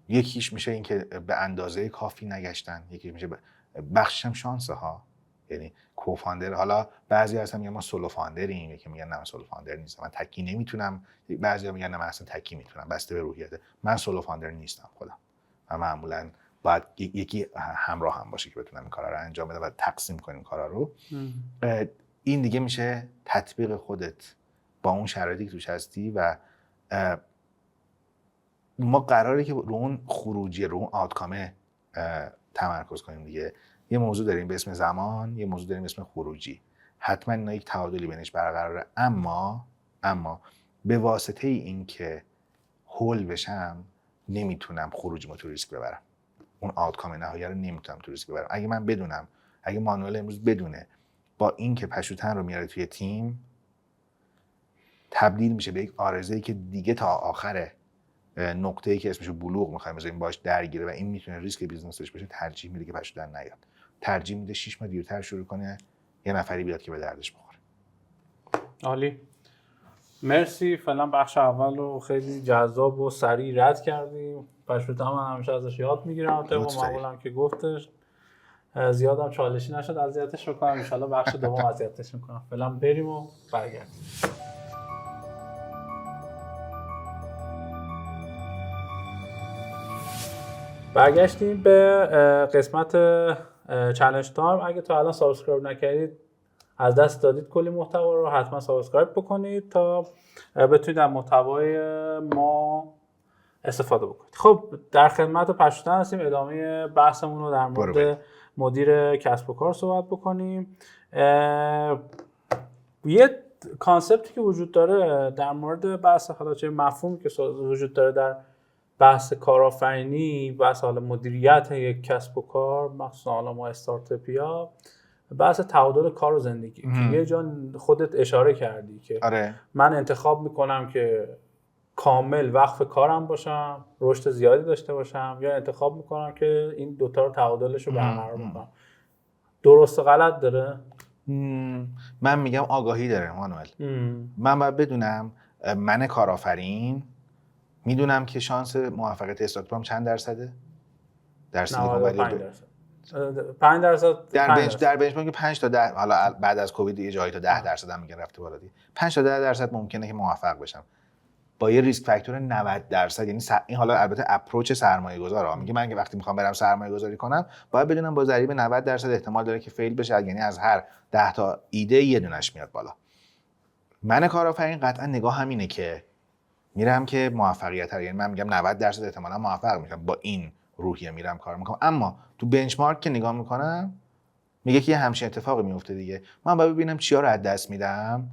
یکیش میشه این که به اندازه کافی نگشتن، یکی میشه بخشش هم شانسه ها. یعنی کوفاندر، حالا بعضی هستن میگن ما سولو فاندریم، یکی میگن نه من سولو فاندر نیستم، من تکی نمیتونم، بعضیا میگن نه من اصلا تکی میتونم، بسته به روحیته. من سولو فاندر نیستم خودم و معمولا باید یکی همراه هم باشه که بتونم این کارا رو انجام بدم و تقسیم کنیم کارا رو. این دیگه میشه تطبیق خودت با اون شرایطی که توش هستی و ما قراره که رو اون خروجی، رو اون آوتکامه تمرکز کنیم دیگه. یه موضوع داریم به اسم زمان، یه موضوع داریم به اسم خروجی. حتما اینا یک تعادلی بینش برقراره، اما به واسطه این که هول بشم نمیتونم خروجیمو تو ریسک ببرم، اون آوتکام نهایی رو نمیتونم تو ریسک ببرم. اگه من بدونم، اگه مانوئل امروز بدونه با این که پشوتن رو میاره توی تیم تبدیل میشه به یک آرزویی که دیگه تا آخر نقطه‌ای که اسمشو بلوغ می‌خوایم بذاریم باش درگیره و این میتونه ریسک بیزنسش بشه، ترجیح میده که پشوتن نیاد، ترجیح میده 6 ماه دیرتر شروع کنه، یه نفری بیاد که به دردش بخوره. عالی، مرسی. فعلا بخش اول رو خیلی جذاب و سریع رد کردیم. پشوتن من همیشه ازش یاد میگیرم، طبق معمولم که گفتش زیادم چالشی نشد اذیتش بکنم. ان شاءالله بخش دوم اذیتش میکنم. فعلا بریم و برگردیم. برگشتیم به قسمت چالش تایم. اگه تا الان سابسکرایب نکردید از دست دادید کلی محتوا رو، حتما سابسکرایب بکنید تا بتونید از محتوای ما استفاده بکنید. خب در خدمت پشوتن هستیم، ادامه بحثمون رو در مورد مدیر کسب و کار صحبت بکنیم. یه کانسپتی که وجود داره در مورد بحث، حالا چه مفهومی که وجود داره در بحث کارآفرینی، بحث حالا مدیریت یک کسب و کار، مخصوصا حالا ما استارتاپیا، بحث تعادل کار و زندگی که یه جا خودت اشاره کردی که آره. من انتخاب میکنم که کامل وقف کارم باشم، رشد زیادی داشته باشم، یا انتخاب میکنم که این دوتا رو تعادلش رو برقرار بکنم. درست و غلط داره؟ من میگم آگاهی داره مانوئل. من باید بدونم، من کارآفرین میدونم که شانس موفقیت استارتاپم چند درصده؟ در سیلیکون ولی 5% در بنچمارک 5 تا 10، حالا بعد از کووید یه جایی تا 10% هم میگن رفته بالا دیگه. 5 تا 10% ممکنه که موفق بشم با یه ریسک فاکتور 90%. یعنی این حالا البته اپروچ سرمایه‌گذاره، میگه من که وقتی میخوام برم سرمایه‌گذاری کنم باید بدونم با ضریب 90% احتمال داره که فیل بشه، یعنی از هر 10 تا ایده یه دونش میاد بالا. من کارآفرین قطعا نگاه همینه که میرم که موفقیت رو، یعنی من میگم 90% احتمالاً موفق میشم، با این روحیه میرم کار میکنم. اما تو بنچمارک که نگاه میکنم میگه که یه همچین اتفاقی میفته دیگه. من باید ببینم چیا رو از دست میدم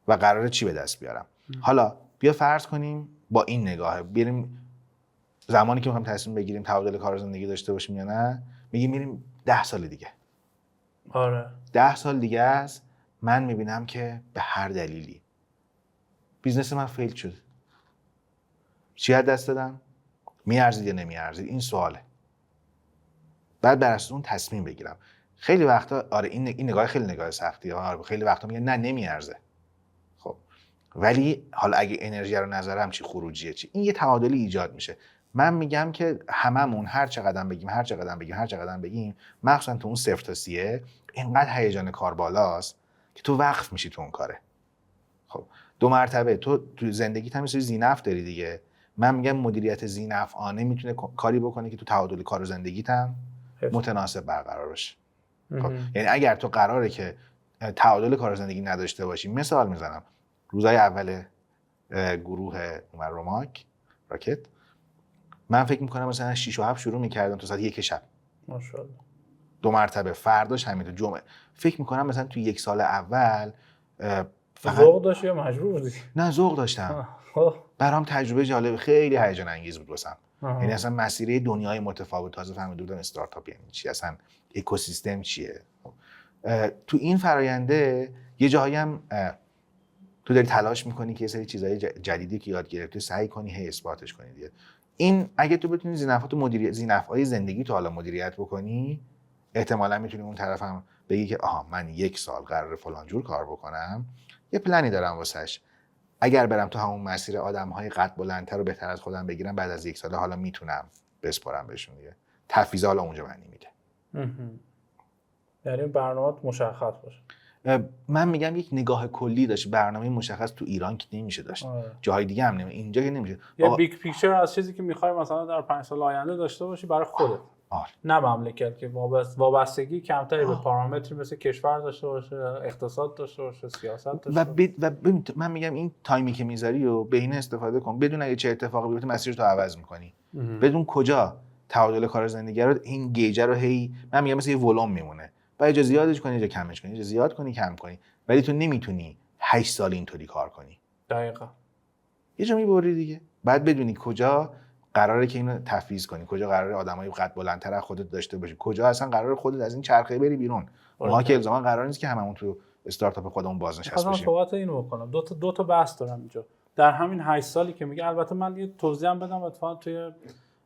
و قراره چی به دست بیارم. حالا بیا فرض کنیم با این نگاه بریم زمانی که میخوایم تصمیم بگیریم تعادل کار و زندگی داشته باشیم یا نه، میریم 10 سال دیگه. آره 10 سال دیگه است من میبینم که به هر دلیلی بیزنس من فیل شد. چی از دست دادم؟ میارزید یا نمیارزید؟ این سواله. بعد بر اساس اون تصمیم بگیرم. خیلی وقتا آره این نگاه خیلی نگاه سختیه. آره خیلی وقتا میگه نه نمیارزه. خب ولی حالا اگه انرژی رو نذارم چی، خروجیه چی؟ این یه تعادلی ایجاد میشه. من میگم که هممون هر چقدر بگیم مخصوصا تو اون 0 تا 30 اینقدر هیجان کار بالاست که تو وقف میشی تو اون کاره. خب 2 مرتبه تو زندگیت هم یه سری ذینفع داری دیگه. من میگم مدیریت ذینفعانه میتونه کاری بکنه که تو تعادل کار و زندگیت هم متناسب برقرار بشه. خب یعنی اگر تو قراره که تعادل کار و زندگی نداشته باشی، مثال میزنم روزای اول گروه عمر راکت من فکر میکنم مثلا 6 و 7 شروع میکردم تا ساعت 1 شب. ماشاءالله. 2 مرتبه، فرداش همینطور، جمعه. فکر میکنم مثلا تو 1 سال اول ذوق داشتی یا مجبور بودی؟ نه ذوق داشتم. برام تجربه جالب، خیلی هیجان انگیز بود واسم. یعنی اصلا مسیره دنیای متفاوت، تازه فهمیده بودم استارتاپ یعنی چی، اصلا اکوسیستم چیه. تو این فراینده یه جایی هم تو داری تلاش میکنی که یه سری چیزای جدیدی که یاد گرفتی سعی کنی هی اثباتش کنی دیگه. این اگه تو بتونی ذینفع‌های زندگی تو حالا مدیریت بکنی، احتمالاً میتونی اون طرف هم بگی که آها من 1 سال قراره فلان جور کار بکنم، یه پلنی دارم واسش. اگر برم تو همون مسیر آدم‌های قد بلندتر رو بهتر از خودم بگیرم، بعد از 1 سال حالا میتونم بسپارم بهشون دیگه. تفویض حالا اونجا معنی میده. یعنی برنامه‌ات مشخص باشه. من میگم یک نگاه کلی داشت، برنامه مشخص تو ایران که نمیشه داشت. جاهای دیگه هم نمیشه، اینجا که نمیشه. یه بیگ پیکچر از چیزی که می‌خوای مثلا در 5 سال آینده داشته باشی برای خودت. نه مملکت که وابستگی کمتری به پارامتری مثل کشور داشته باشه، اقتصاد داشته باشه، سیاست داشته باشه. من میگم این تایمی که میذاری و به این استفاده کن، بدون اگه چه اتفاقی بیفته مسیرت رو عوض میکنی، بدون کجا تعادل کار زندگی رو، این گیجه رو هی من میگم مثل یه ولوم میمونه، بعد جا زیادش کنی جا کمش کنی، جا زیاد کنی کم کنی، ولی تو نمیتونی 8 سال اینطوری کار کنی. دقیقاً. یه جا میبری دیگه، بعد بدونی کجا قراره که اینو تفویض کنی، کجا قراره آدمای قد بلندتر از خودت داشته باشی، کجا اصلا قراره خودت از این چرخه بری بیرون. ما که الزاما قرار نیست که هممون تو استارتاپ خودمون بازنشسته باشیم. من صحبت اینو بکنم. دو تا بحث دارم اینجا. در همین 8 سالی که میگه، البته من یه توضیح هم بدم اتفاقا توی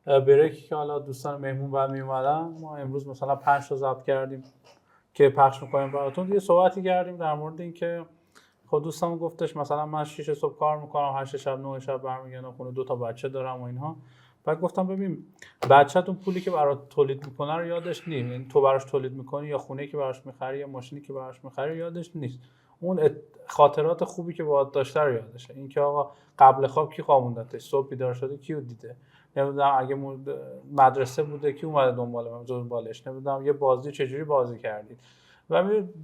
بریکی که حالا دوستان مهمون بعد میومدن، ما امروز مثلا 5 تا ضبط کردیم که پخش می‌کنیم براتون. یه صحبتی کردیم در مورد اینکه خود دوستم گفتش مثلا من 6 صبح کار میکنم، 8 شب 9 شب برمیگردم خونه، 2 تا بچه دارم و اینها. بعد گفتم ببین بچه‌تون پولی که برات تولید میکنه رو یادش نیست، یعنی تو براش تولید میکنی یا خونه‌ای که براش میخری یا ماشینی که براش میخری یادش نیست، اون خاطرات خوبی که باهات داشته رو یادشه. اینکه آقا قبل خواب کی خوابوندتش، صبح بیدار شده کیو دیده، نمیدونم اگه مدرسه بوده کی اومده دنبالش، نمیدونم یه بازی چجوری بازی کردید. و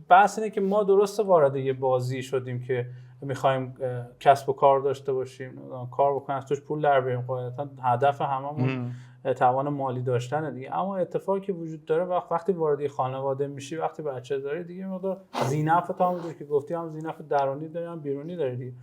بحث اینه که ما درسته وارد یه بازی شدیم که میخوایم کسب و کار داشته باشیم، کار بکنیم، از توش پول در بیاریم، قاعدتا هدف هممون توان مالی داشتنه دیگه. اما اتفاقی که وجود داره وقتی وارد خانواده میشی، وقتی بچه داری دیگه، مقدار زینف تا همونجوری که گفتی هم زینف درونی داری هم بیرونی داری دیگه.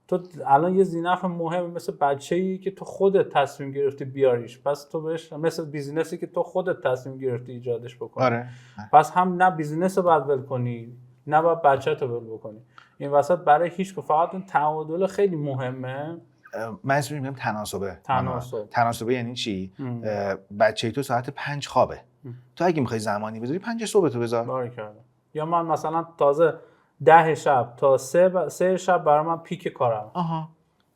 تو الان یه زینف مهم مثل بچه‌ای که تو خودت تصمیم گرفتی بیاریش، پس تو بهش مثل بیزینسی که تو خودت تصمیم گرفتی ایجادش بکنی. آره. پس هم نه بیزینس رو باید ول کنی، نه باید بچه‌ت رو ول بکنی. این وسط برای هیچ کو فقط اون تعادل خیلی مهمه. من اسمش میگم تناسبه یعنی چی؟ بچه تو ساعت 5 خوابه، تو اگه میخوای زمانی بذاری 5 صبح تو بذار. باریکلا. یا من مثلا تازه 10 شب تا 3 شب برای من پیک کارم.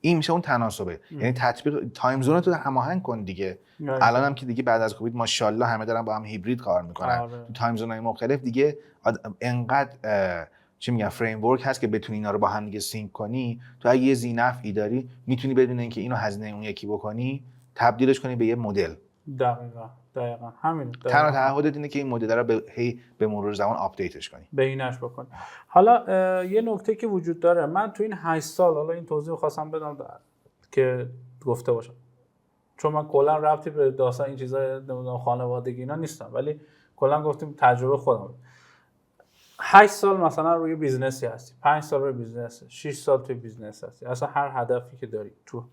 این میشه اون تناسبه. یعنی تطبیق تایم زون تو هماهنگ کن دیگه. الان هم که دیگه بعد از کووید ماشاءالله همه دارن با هم هیبرید کار میکنن. تو تایم زونای مختلف دیگه انقدر چی میگن فریم ورک هست که بتونی اینا رو با هم دیگه سینک کنی. تو اگه یه زینفعی داری میتونی بدون اینکه اینو هزینه اون یکی بکنی تبدیلش کنی به یه مدل. دقیقاً همین. تنها تعهدت اینه که این مدل رو به مرور زمان آپدیتش کنی، بهینه‌اش بکنی. حالا یه نکته که وجود داره، من تو این 8 سال حالا این توضیح خواستم بدم که گفته باشم، چون من کلا ربطی به داستان این چیزای نمیدونم خانوادگی اینا نیستم، ولی کلا گفتیم تجربه خودم. 8 سال مثلا روی بیزنسی هستی، 5 سال روی بیزنس، 6 سال توی بیزنس هستی، اصلا هر هدفی که داری تو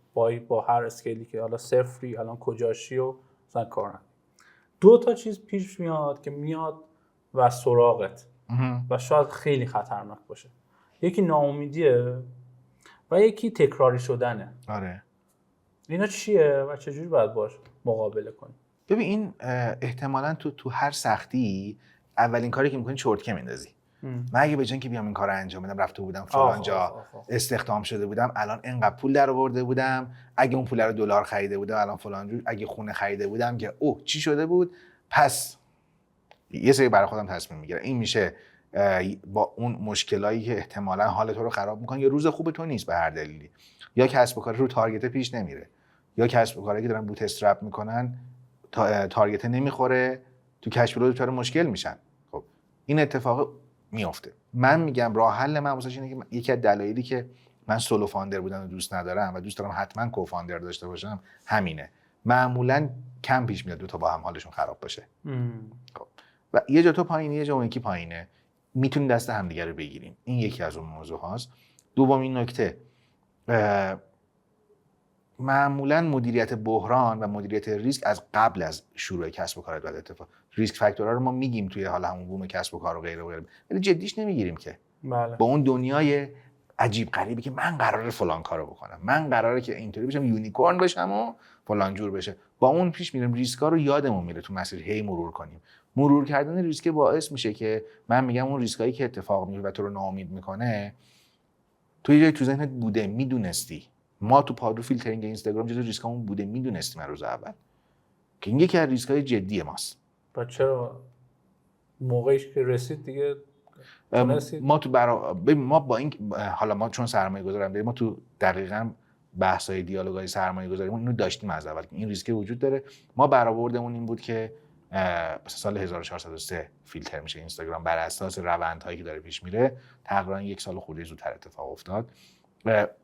با هر اسکیلی که حالا صفری الان کجاشی و مثلا کار. 2 تا چیز پیش میاد که میاد و سراغت و شاید خیلی خطرناک باشه. یکی ناامیدیه و یکی تکراری شدنه. آره. اینا چیه و چجوری باید باش مقابله کنی؟ ببین این احتمالاً تو هر سختی اولین کاری که می‌کنی چرتکه میندازی. من اگه به جای اینکه بیام این کارو انجام بدم رفته بودم فلان جا استخدام شده بودم، الان اینقدر پول در آورده بودم، اگه اون پول رو دلار خریده بودم الان فلان جور، اگه خونه خریده بودم که اوه چی شده بود، پس یه سری برای خودم تصمیم میگیرم. این میشه با اون مشکلایی که احتمالاً حال تو رو خراب میکنه، یا روز خوب تو نیست به هر دلیلی، یا کسب و کار رو تارگت پیش نمیره، یا کسب و کاری که دارن بوت استرپ میکنن تارگت نمیخوره، تو کش فلو دچار مشکل میشن. خب این اتفاق میفته. من میگم راه حل من واسه اینه که یکی از دلایلی که من سولو فاندر بودن رو دوست ندارم و دوست دارم حتما کوفاندر داشته باشم همینه. معمولا کم پیش میاد دو تا با هم حالشون خراب باشه. خب و یه جا تو پایینی یه جا اون یکی پایینه، میتونیم دست همدیگه رو بگیریم. این یکی از اون موضوع هاست. دومین نکته، معمولا مدیریت بحران و مدیریت ریسک از قبل از شروع کسب و کار باید اتفاق. ریسک فاکتورها رو ما میگیم توی حالا همون بوم کسب و کار و غیره و غیره، ولی جدیش نمیگیریم که. بله. با اون دنیای عجیب غریبی که من قراره فلان کارو بکنم، من قراره که اینطوری بشم، یونیکورن بشم و فلان جور بشه، با اون پیش میریم ریسکا رو یادمون میره تو مسیر هی مرور کنیم. مرور کردن ریسک باعث میشه که من میگم اون ریسکایی که اتفاق میفته و تو رو ناامید میکنه تو یه جای تو ذهنت بوده، میدونستی. ما تو پادو فیلترینگ اینستاگرام جزو ریسکامون بوده، میدونستیم از روز اول که این یکی از ریسکای جدی ماست. چرا موقعش که رسید دیگه ما تو ما با این حالا ما چون سرمایه گذارم داریم، ما تو دقیقاً بحث‌های دیالوگای سرمایه گذاری اینو داشتیم از اول که این ریسک وجود داره. ما برآوردمون این بود که مثلا سال 1403 فیلتر میشه اینستاگرام بر اساس روندهایی که داره پیش میره. تقریبا 1 سال خورده زودتر اتفاق افتاد.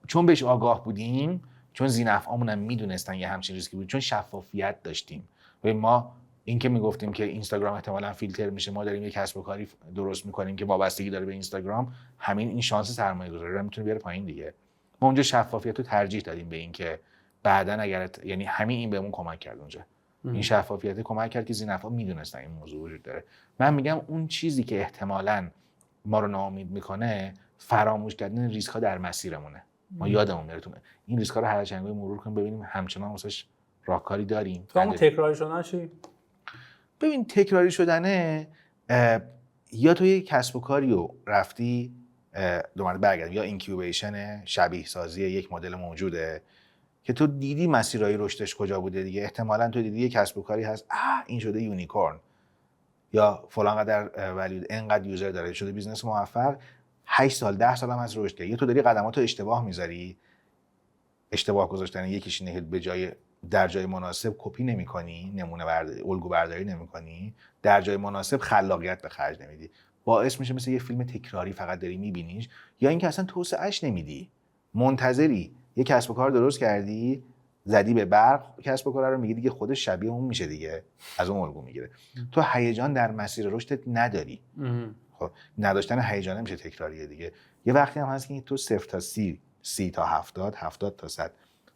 چون بهش آگاه بودیم، چون ذی‌نفعامون هم میدونستن یه همچین ریسکی بود، چون شفافیت داشتیم. و ما این که میگفتیم که اینستاگرام احتمالاً فیلتر میشه، ما داریم یک کسب و کاری درست میکنیم که وابستگی داره به اینستاگرام، همین این شانس سرمایه‌گذاری رو میتونه بیاره پایین دیگه. ما اونجا شفافیت رو ترجیح دادیم به این که بعداً اگر یعنی همین این بهمون کمک کرد اونجا. این شفافیت کمک کرد که ذی‌نفعا میدونستن این موضوع وجود داره. من میگم اون چیزی که احتمالاً ما رو ناامید میکنه فراموش کردن ریسک ها در مسیرمونه. ما یادمون میره این ریسک ها رو هر چند مرور کنیم ببینیم همچنان واسش راهکاری داریم. تو همون تکراری شدن چی؟ ببین تکراری شدنه، یا تو یک کسب و کاری رو رفتی دوباره برگردیم، یا اینکیوبیشن شبیه سازی یک مدل موجوده که تو دیدی مسیرهای رشدش کجا بوده دیگه. احتمالاً تو دیدی یک کسب و کاری هست این شده یونیکورن، یا فلان قدر ولی اینقدر یوزر داره شده بیزنس موفق، 8 سال 10 سال هم از رشد کرد. یا تو داری قدماتو اشتباه میذاری، اشتباه گذاشتن یکیش اینه که به جای در جای مناسب کپی نمی‌کنی، نمونه برداری، الگو برداری نمی‌کنی، در جای مناسب خلاقیت به خرج نمیدی، باعث میشه مثل یه فیلم تکراری فقط داری میبینیش، یا اینکه اصلا توسعه‌اش نمیدی، منتظری یه کسب و کار درست کردی زدی به برق، کسب و کار رو میگی دیگه خودش شبیه اون میشه دیگه، از اون الگو میگیره. تو هیجان در مسیر رشدت نداری. خب نداشتن هیجان نمیشه تکراریه دیگه. یه وقتی هم هست که تو 0 تا 30 تا 70 70 تا 100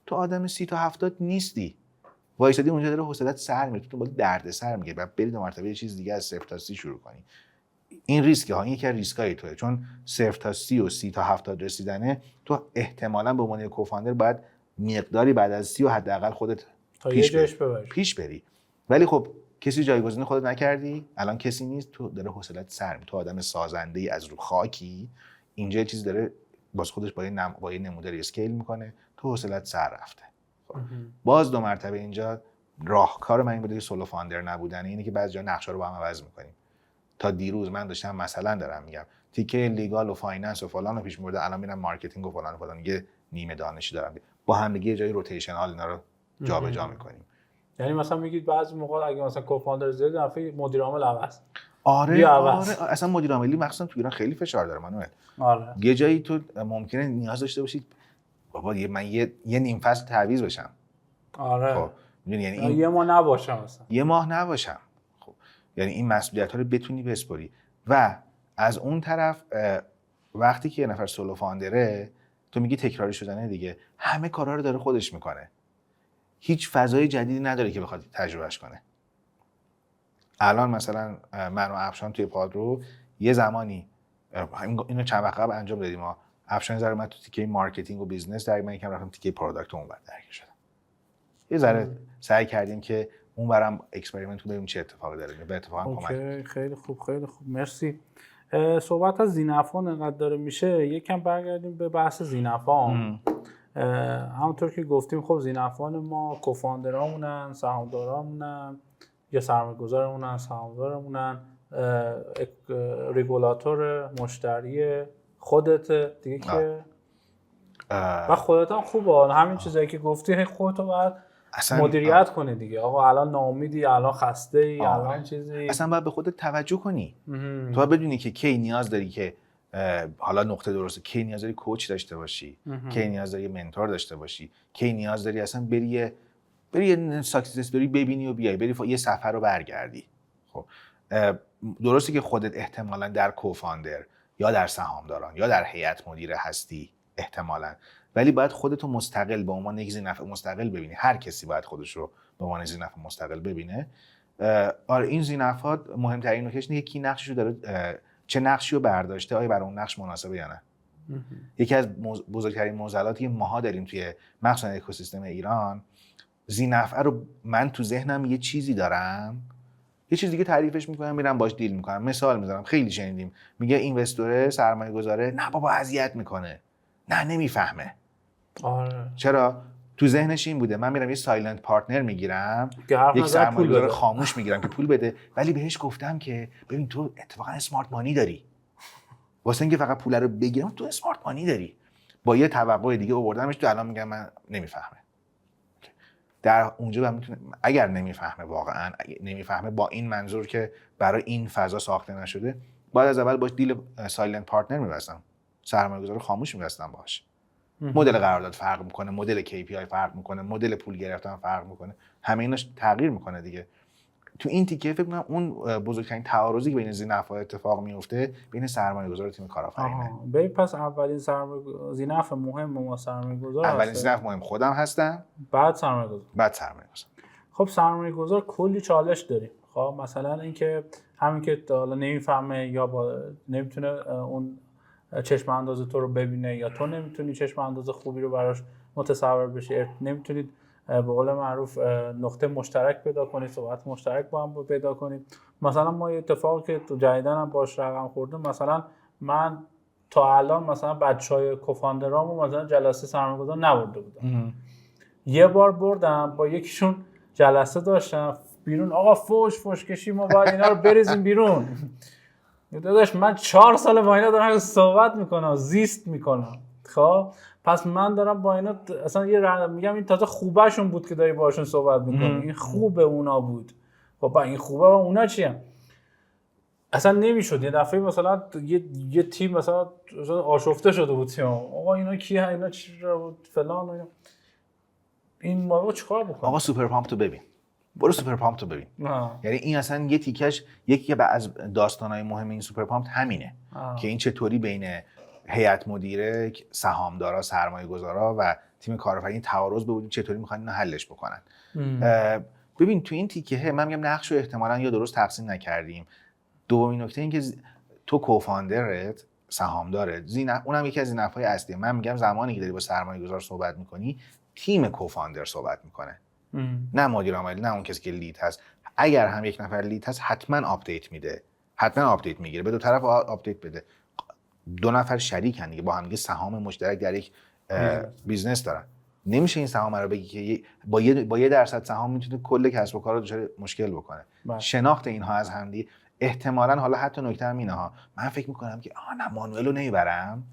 تو آدم 30 تا 70 نیستی، وایسادی اونجا داره حوصله‌ات سر میره، تو باید درد سر میگیره، بعد بری دو مرتبه یه چیز دیگه از 0 تا 30 شروع کنی. این ریسکه ها، این یکی از ریسکای توئه، چون 0 تا 30 و 30 تا 70 رسیدنه تو احتمالاً به عنوان کوفاندر باید مقداری بعد از 30 و حداقل خودت پیش بری. ولی خب کسی جایگزین خودت نکردی، الان کسی نیست، تو داره حوصله‌ات سر میره، تو آدم سازنده‌ای از رو خاکی، اینجا یه چیزی داره باز خودش با یه نموداری اسکیل میکنه، تو حوصله‌ات سر رفته. باز دو مرتبه اینجا راهکار من این بوده که سولو فاندر نبودن اینه که بعضی جا نقشا رو با هم عوض میکنیم. تا دیروز من داشتم مثلا دارم میگم تیکه لیگال و فایننس و فلان رو پیش می‌بردم، الان میرم مارکتینگ و فلان و فلان، یه نیمه دانشی دارم، با هم دیگه جای روتیشنال اینا رو جابجا میکنیم. یعنی مثلا میگید بعضی موقع اگه مثلا کوفاندر زیاد دفعه مدیر عامل عوض، آره اصلا مدیر عاملی مخصوصا تو ایران خیلی فشار داره مانوئل. آره یه جایی تو ممکنه نیاز داشته باشید بابا من یه نیم فصل تعویض بشم. آره خب یعنی این یه ماه نباشم مثلا، یه ماه نباشم. خب یعنی این مسئولیت‌ها رو بتونی بسپاری. و از اون طرف وقتی که یه نفر سولو فاندره، تو میگی تکراری شدنه دیگه، همه کارا رو داره خودش میکنه، هیچ فضای جدیدی نداره که بخواد تجربهش کنه. الان مثلا من و افشان توی پادرو یه زمانی اینو چند وقت قبل انجام دادیم، ما افشان زره من تو تیکه مارکتینگ و بیزنس درک، من یکم رفتم تیکه پروداکت اون بعد درک شدم. یه ذره سعی کردیم که اون برام اکسپریمنت کنیم ببینیم چه اتفاقی داره، به اتفاقا کمک. خیلی خوب مرسی. صحبت از ذی‌نفعا انقدر داره میشه، یکم برگردیم به بحث ذی‌نفعا. همونطور که گفتیم خب ذی‌نفعان ما کوفاندرامونن، سهامدارامونن، یا سرمایه‌گذارمونن، سهامدارمونن، رگولاتور، مشتری، خودت دیگه که و خودت هم خوبه همین چیزایی که گفتی، خودتو باید مدیریت کنی دیگه. آقا الان ناامیدی، الان خسته ای، الان چیزی، اصلا باید به خودت توجه کنی. تو باید بدونی که کی نیاز داری که حالا نقطه درسته، کی نیاز داری کوچ داشته باشی، کی نیاز داری منتور داشته باشی، کی نیاز داری اصلا بری یه ساکسس استوری ببینی و بیای، بری یه سفر رو برگردی. خب درسته که خودت احتمالاً در کوفاندر یا در سهامداران یا در هیئت مدیره هستی احتمالاً، ولی باید خودتو مستقل به عنوان یک ذی‌نفع مستقل ببینی. هر کسی باید خودش رو به عنوان ذی‌نفع مستقل ببینه. آره این ذی‌نفع مهمترین نکتهش اینه که کی نقششو داره، چه نقشی رو برداشته، آیا برای اون نقش مناسبه یا نه. یکی از بزرگترین معضلاتی که ماها داریم توی مخصوصا اکوسیستم ایران، ذی‌نفع رو من تو ذهنم یه چیزی دارم، یه چیز دیگه تعریفش میکنم، میرم باش دیل میکنم. مثال میذارم، خیلی شنیدیم میگه اینوستوره، سرمایه‌گذاره، نه بابا اذیت میکنه، نه نمیفهمه. آره چرا؟ تو ذهنش این بوده من میرم یه سایلنت پارتنر میگیرم، یک سرمایه‌گذار خاموش میگیرم که پول بده، ولی بهش گفتم که ببین تو اتفاقا اسمارت مانی داری، واسه اینکه فقط پول رو بگیرم تو اسمارت مانی داری. با یه توقع دیگه آوردمش تو، الان میگم من نمیفهمه. در اونجا میتونه اگر نمیفهمه، واقعا نمیفهمه با این منظور که برای این فضا ساخته نشده، باید از اول باش دیل سایلنت پارتنر می‌بستم، سرمایه‌گذار خاموش می‌بستم باهاش. مدل قرارداد فرق میکنه، مدل KPI فرق میکنه، مدل پول گرفتن فرق میکنه، همه ایناش تغییر میکنه دیگه. تو این تیکه فکر کنم اون بزرگترین تعارضی که بین ذی‌نفع اتفاق میفته بین سرمایه‌گذار و تیم کارآفرینه. ببین پس اولین ذی‌نفع مهم ما سرمایه‌گذار هست. اولین ذی‌نفع مهم خودم هستم، بعد سرمایه‌گذار. خب سرمایه‌گذار کلی چالش داریم. خب مثلا اینکه همین که حالا نمیفهمه یا نمیتونه اون چشم انداز تو رو ببینه، یا تو نمیتونی چشم انداز خوبی رو براش متصور بشی، نمیتونید به قول معروف نقطه مشترک پیدا کنید، صحبت مشترک با هم پیدا کنید. مثلا ما یه اتفاقی که تو جدیدن هم باش رقم خوردم، مثلا من تا الان مثلا بچهای کوفاندرامو مثلا جلسه سرمایه‌گذار نبرده بودم. یه بار بردم، با یکیشون جلسه داشتم بیرون، آقا فوش کشی، ما باید اینا رو بریزیم بیرون. داداش من 4 سال با اینا دارم صحبت میکنم، زیست میکنم. خب پس من دارم با اینا اصلا میگم این تازه خوبهشون بود که داری باشون صحبت میکنی، این خوبه اونا بود. خب با این خوبه و اونا چیه؟ اصلا نمیشد. یه دفعه مثلا یه تیم مثلا آشفته شده بود تیم، آقا اینا کیه، اینا چی بود فلان، اینا این ما چیکار بکنیم؟ آقا سوپر پامپ تو ببین، برو سوپر پامپ تو ببین. یعنی این اصلا یه تیکش، یکی از داستانهای مهم این سوپر پامپ همینه که این چطوری بین هیئت مدیره، سهامدارا، سرمایه‌گذارا و تیم کارآفرینی تعارض بود، چطوری میخوان اینو حلش بکنن. ببین تو این تیکه من میگم نقش رو احتمالاً یا درست تقسیم نکردیم. دومین نکته این که تو کوفاندرت، سهامدارت، اونم یکی از ذی‌نفع‌های اصلیه. من میگم زمانی که داری با سرمایه‌گذار صحبت میکنی، تیم کوفاندر صحبت میکنه، نه مدیر عامل، نه اون کسی که لید هست. اگر هم یک نفر لید هست حتما آپدیت میده، حتما آپدیت میگیره، به دو طرف آپدیت بده. دو نفر شریکن دیگه، با هم دیگه سهام مشترک در یک بیزنس دارن. نمیشه این سهام رو بگی که با یه درصد سهام میتونه کل کسب و کار رو دچار مشکل بکنه. شناخت اینها از هم دیگه احتمالاً، حالا حتی نکته هم اینه ها، من فکر میکنم که نه مانوئل رو نمیبرم،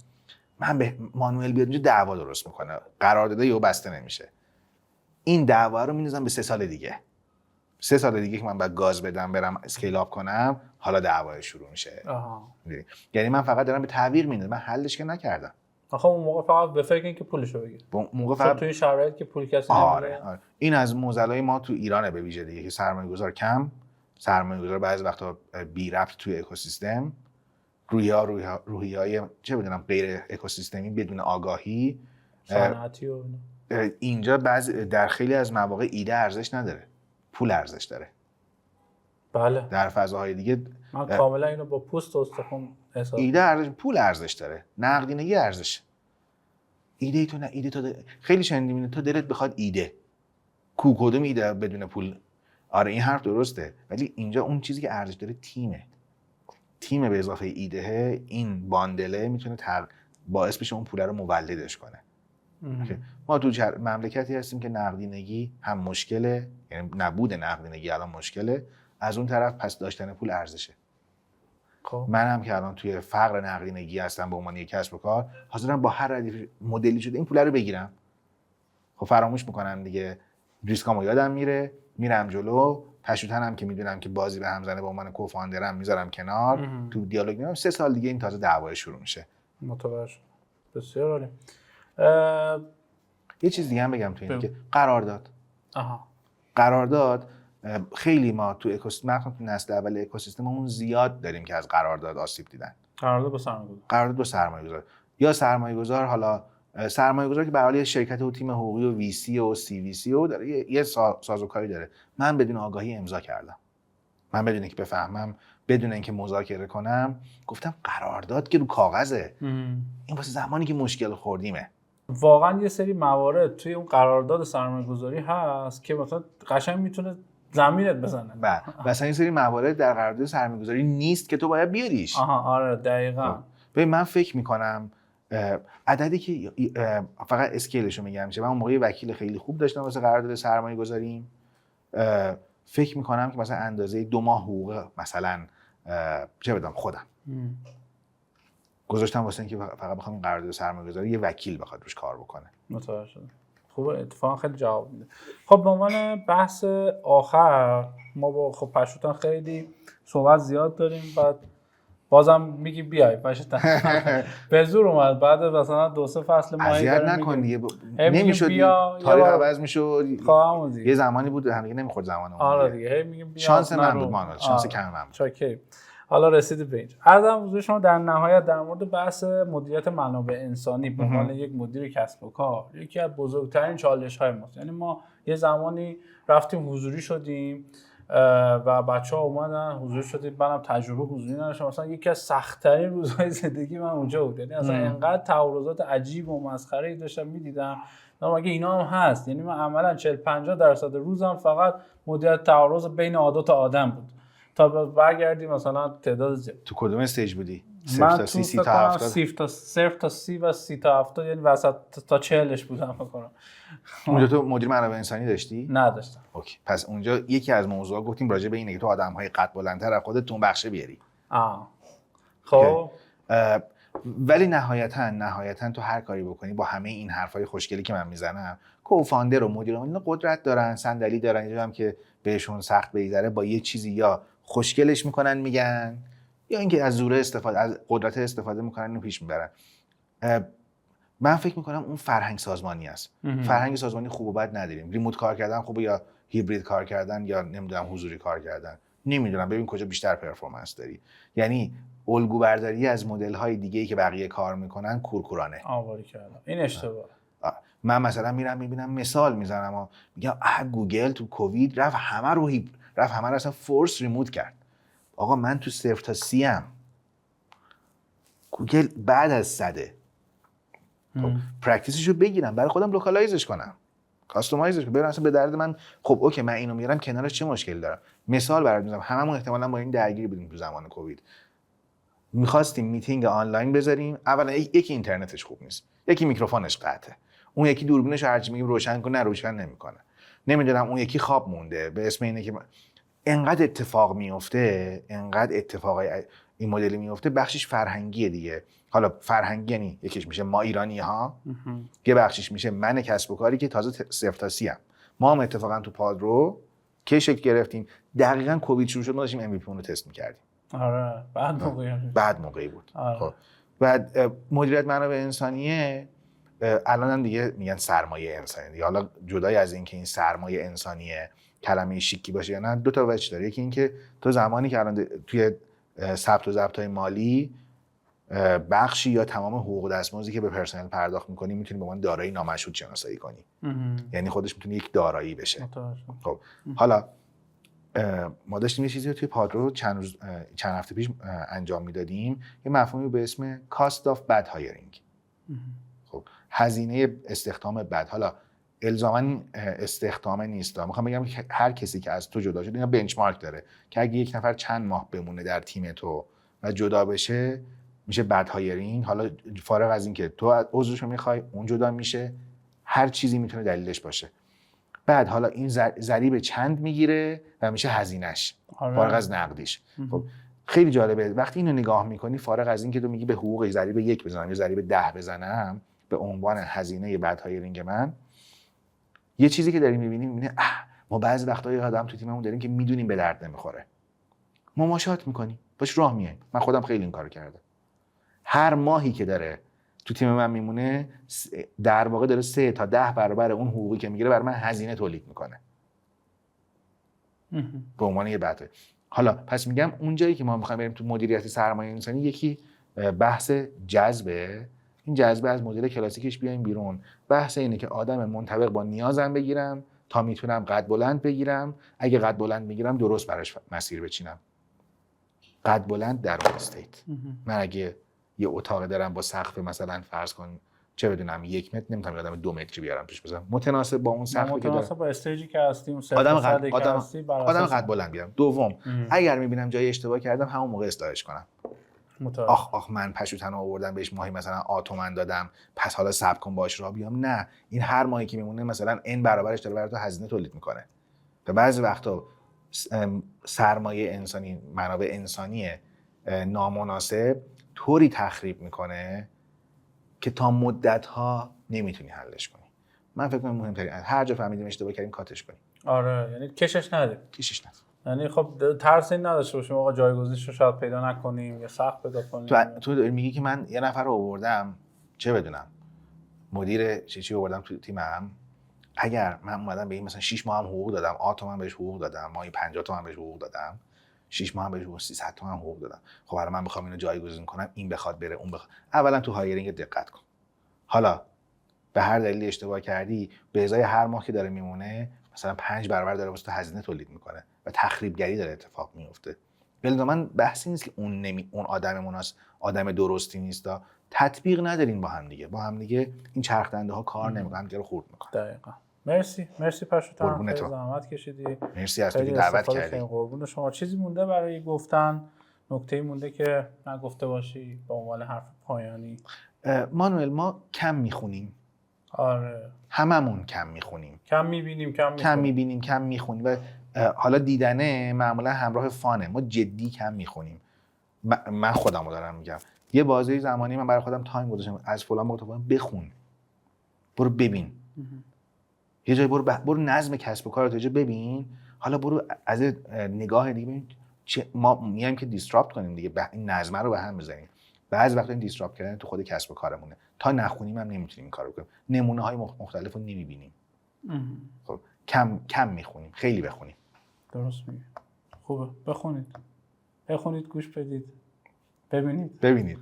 من به مانوئل بیاد اونجا دعوا درست میکنه، قرارداد یهو بسته نمیشه. این دعوا رو میندازم به 3 سال دیگه. 3 سال دیگه که من باید گاز بدم برم اسکیل اپ کنم، حالا دعوا شروع میشه. یعنی من فقط دارم به تعویق میندازم، من حلش که نکردم. آخه اون موقع فقط به فکر اینکه پولشو بگیر. موقع فقط توی شرایطی که پول کسی نمیده. آره. این از معضلای ما تو ایرانه به ویژه دیگه، که سرمایه‌گذار کم، سرمایه‌گذار بعضی وقتا بی ربط توی اکوسیستم، روحیه‌های چه بدونم غیر اکوسیستمی، بدون آگاهی صنعتی و اینجا در خیلی از مواقع ایده ارزش نداره، پول ارزش داره. بله. در فضاهای دیگه من کاملا اینو با پوست و استخوان حساب. ایده ارزش، پول ارزش داره، نقدینگی ارزش. ایده تو نه، ایده تو خیلی شنیدیم تو دلت بخواد ایده، کدوم ایده بدون پول؟ آره این حرف درسته، ولی اینجا اون چیزی که ارزش داره تیم به اضافه ایده، این باندله میتونه باعث بشه اون پول رو مولدش کنه. ما تو مملکتی هستیم که نقدینگی هم مشکله، یعنی نبود نقدینگی الان مشکله، از اون طرف پس داشتن پول ارزشه. منم که الان توی فقر نقدینگی هستم به عنوان یک کسب و کار، حاضرم با هر ردیف مدلی شده این پول رو بگیرم. خب فراموش میکنم دیگه، ریسکامو یادم میرم جلو، پشوتنم که میدونم که بازی به هم زنه، به عنوان کوفاندرم میذارم کنار، تو دیالوگ میام. 3 سال دیگه این تازه دعوا شروع میشه. متوجه. بسیار عالی. یه چیز دیگه هم بگم تو این که قرارداد خیلی ما تو اکوسیستم، مثلا تو نسل اول اکوسیستممون زیاد داریم که از قرارداد آسیب دیدن. قرارداد با سرمایه‌گذار یا سرمایه‌گذار، حالا سرمایه‌گذار که به حال شرکت و تیم حقوقی و وی سی و سی وی سی و داره، یه سازوکاری داره. من بدون آگاهی امضا کردم، من بدون اینکه بفهمم، بدون اینکه مذاکره کنم، گفتم قرارداد که رو کاغذه، این واسه زمانی که مشکل خوردیمه. واقعا یه سری موارد توی اون قرارداد سرمایه‌گذاری هست که مثلا قشنگ میتونه زمینت بزنه. بله، مثلا این سری موارد در قرارداد سرمایه‌گذاری نیست که تو باید بیاریش. آره دقیقاً. ببین من فکر میکنم عددی که فقط اسکیلشو میگم میشه، من اون موقع وکیل خیلی خوب داشتم واسه قرارداد سرمایه‌گذاری، فکر میکنم که مثلا اندازه 2 ماه حقوق مثلا چه بدم خودم گذاشتم واسه اینکه فقط بخوام این قرارداد سرمایه‌گذاری یه وکیل بخواد روش کار بکنه. متوجه شدم. خوب، اتفاقا خیلی جواب میده. خب به عنوان بحث آخر ما با خب پشوتان خیلی صحبت زیاد داریم، بعد بازم میگی بیای پشوتان به زور اومد بعد مثلا 2-3 فصل ماهی اذیت داریم نکن دیگه نمیشد بیا تاریخ عوض میشد. یه زمانی بود هم دیگه نمیخورد زمانمون. آره دیگه هی میگیم بیا. شانس من بود مانوئل، شانس کم من بود. چاکری. حالا رسیدید به اینجا. عرضم حضور شما در نهایت در مورد بحث مدیریت منابع انسانی به عنوان یک مدیر کسب و کار یکی از بزرگترین چالش‌های ماست. یعنی ما یه زمانی رفتیم حضوری شدیم و بچه‌ها اومدن حضوری شدیم، منم تجربه حضوری نداشتم، مثلا یکی از سخت‌ترین روزهای زندگی من اونجا بود. یعنی اصلا انقدر تعارضات عجیب و مسخره‌ای داشتم می‌دیدم، مگه اینا هم هست؟ یعنی من عملاً 40-50% روزم فقط مدیریت تعارض بین عادات آدم بود تا برگردیم مثلا تعداد زیاد. تو کدوم استیج بودی؟ من تو 30 تا 70 صفر تا 30 و 30 تا 70 یعنی وسط تا 40ش بودم فکر کنم. اونجا تو مدیر منابع انسانی داشتی؟ نداشتم. اوکی. پس اونجا یکی از موضوعات گفتیم راجع به اینه که تو آدم‌های قد بلندتر از خودت تو اون بخشه بیاری. خب ولی نهایتاً تو هر کاری بکنی با همه این حرفای خوشگلی که من میزنم، کوفاندر و مدیر اینا قدرت دارن، صندلی دارن، اینجا هم که بهشون سخت بگذره با یه چیزی یا خوشگلش میکنن میگن یا اینکه از زور استفاده از قدرت استفاده میکنن اینو پیش میبرن. من فکر میکنم اون فرهنگ سازمانی است. فرهنگ سازمانی خوب و بد نداریم. ریموت کار کردن خوبه یا هیبرید کار کردن یا نمیدونم حضوری کار کردن، نمیدونم، ببین کجا بیشتر پرفورمنس داری. یعنی الگو برداری از مدل های دیگه‌ای که بقیه کار میکنن کورکورانه. آواری کردم. این اشتباه. من مثلا میرم میبینم مثال میزنم و میگم گوگل تو کووید رفت همه رو اصلا فورس ریموت کرد. آقا من تو 0 تا 30 ام. گوگل بعد از 100 خب پرکتیسش رو بگیرم برای خودم لوکالایزش کنم، کاستومایزش کنم، ببینم اصلا به درد من. خب اوکی من اینو میارم کنارش چه مشکلی دارم. مثال برات میزنم، هممون احتمالاً با این درگیری بودیم تو زمان کووید. می‌خواستیم میتینگ آنلاین بذاریم، اولا یکی اینترنتش خوب نیست، یکی میکروفونش قطعه، اون یکی دوربینش رو هرچی میگیم روشن کن، نه روشن نمیکنه، نمیدونم اون یکی خواب مونده به اسم اینه که انقدر اتفاق میفته، انقدر اتفاقای این مدلی میفته. بخشش فرهنگیه دیگه. حالا فرهنگی یعنی یکیش میشه ما ایرانی ها، یه بخشش میشه من کسب و کاری که تازه 0 تا 30 ام. ما هم اتفاقا تو پادرو که شکل گرفتیم دقیقاً کووید شروع شد ما داشتیم ام وی پی رو تست می‌کردیم. آره بعد موقعی بود. آره. خب بعد مدیریت منابع انسانیه الان هم دیگه میگن سرمایه انسانی دیگه. حالا جدای از این که این سرمایه انسانیه کلمه شیکی باشه یا نه، دو تا وجه داره. یکی این که تو زمانی که الان توی ثبت و ضبط‌های مالی بخشی یا تمام حقوق دستمزدی که به پرسنل پرداخت می‌کنی میتونی به عنوان دارایی نامشروط شناسایی کنی. یعنی خودش میتونه یک دارایی بشه. خب حالا ما داشتیم یه چیزی رو توی پادرو چند هفته پیش انجام میدادیم، یه مفهومی به اسم cost of bad hiring. خب هزینه استخدام بد. حالا الزاما استخدام نیست، میخوام بگم که هر کسی که از تو جدا شده اینا بنچمارک داره که اگه یک نفر چند ماه بمونه در تیم تو و جدا بشه میشه بد هایرینگ. حالا فارغ از این که تو عضوشو میخوای اون جدا میشه، هر چیزی میتونه دلیلش باشه. بعد حالا این ضریب چند میگیره و میشه هزینه‌اش فارغ از نقدیش. خب خیلی جالبه وقتی اینو نگاه میکنی، فارغ از این که تو میگی به حقوق ضریب 1 بزنم یا ضریب 10 بزنم به عنوان هزینه بد هایرینگ من، یه چیزی که داریم میبینیم اینه ما بعضی وقتا یه آدم تو تیممون داریم که میدونیم به درد نمیخوره، مماشات میکنیم باش راه میایم. من خودم خیلی این کارو کردم. هر ماهی که داره تو تیم من میمونه در واقع داره 3 تا 10 برابر اون حقوقی که میگیره برای من هزینه تولید میکنه به عنوان یه بده. حالا پس میگم اون جایی که ما میخوایم بریم تو مدیریت سرمایه انسانی، یکی بحث جذبه، این جذبه از مدل کلاسیکش بیایم بیرون. بحث اینه که آدم منطبق با نیازم بگیرم تا میتونم قد بلند بگیرم. اگه قد بلند میگیرم درست براش مسیر بچینم. قد بلند در اون استیت. من اگه یه اتاق دارم با سقف مثلا فرض کن چه بدونم 1 متر، نمیتونم یادم 2 متری بیارم توش بزنم متناسب با اون سقفی که دارم، متناسب با استیجی که هستیم، آدم قد بلند بیارم. دوم اگر میبینم جای اشتباه کردم همون موقع اصلاحش کنم. آخ من پشوتن آوردم بهش ماهی مثلا آتومن دادم پس حالا صبر کن باش راه بیام. نه، این هر ماهی که میمونه مثلا n برابرش داره برات هزینه تولید میکنه. و بعضی وقتا سرمایه انسانی، منابع انسانی نامناسب طوری تخریب میکنه که تا مدت‌ها نمیتونی حلش کنی. من فکر کنم مهمترین هر جا فهمیدیم اشتباه کردیم کاتش کنیم. آره یعنی کشش ندیم. کشش ندیم. یعنی خب ترس این نداشته باشیم آقا جایگزینش رو شاید پیدا نکنیم یا سخت پیدا کنیم. تو میگی که من یه نفر رو آوردم چه بدونم مدیر چی آوردم تو تیمم، اگر من اومدم به این مثلا 6 ماه هم حقوق دادم، تومن بهش حقوق دادم، ماهی 50 تومن بهش حقوق دادم، 6 ماه هم بهش حقوق 300 تومن حقوق دادم، خب برای من بخوام اینو جایگزین کنم این بخواد بره اون بخواد، اولا تو هایرینگ دقت کن. حالا به هر دلیلی اشتباه کردی به ازای هر ماه که داره میمونه مثلا 5 برابر داره واسه هزینه تولید میکنه و تخریبگری داره اتفاق میفته. من بحثی نیست که اون آدم آدم درستی نیست، تطبیق ندارین با هم دیگه این چرخ دنده ها کار نمیکنن، دیگه رو خورد میکنن. دقیقاً. مرسی پشتوتن، خیلی زحمت کشیدی. مرسی از تو که دعوت کردی. قربون شما. چیزی مونده برای گفتن؟ نکته‌ای مونده که نگفته باشی به عنوان حرف پایانی؟ مانوئل ما کم میخونیم. آره هممون کم میخونیم. کم میبینیم کم میخونیم و حالا دیدنه معمولا همراه فانه. ما جدی کم میخونیم. من خودمو دارم میگم. یه بازه زمانی من برای خودم تایم گذاشتم از فلان موقع تا بخون. برو ببین. یه جای برو نظم کسب و کارت یه ببین. حالا برو از نگاه دیگه ببین ما میایم که دیستراپت کنیم دیگه، این نظم رو به هم بزنیم. بعضی وقتا این دیستراپت کردن تو خود کسب و کارمونه. تا نخونیم هم نمیتونیم این کارو کنیم. نمونه های مختلف رو نمیبینیم. خب کم میخونیم، خیلی بخونیم. درست میگی. خوبه بخونید گوش بدید ببینید.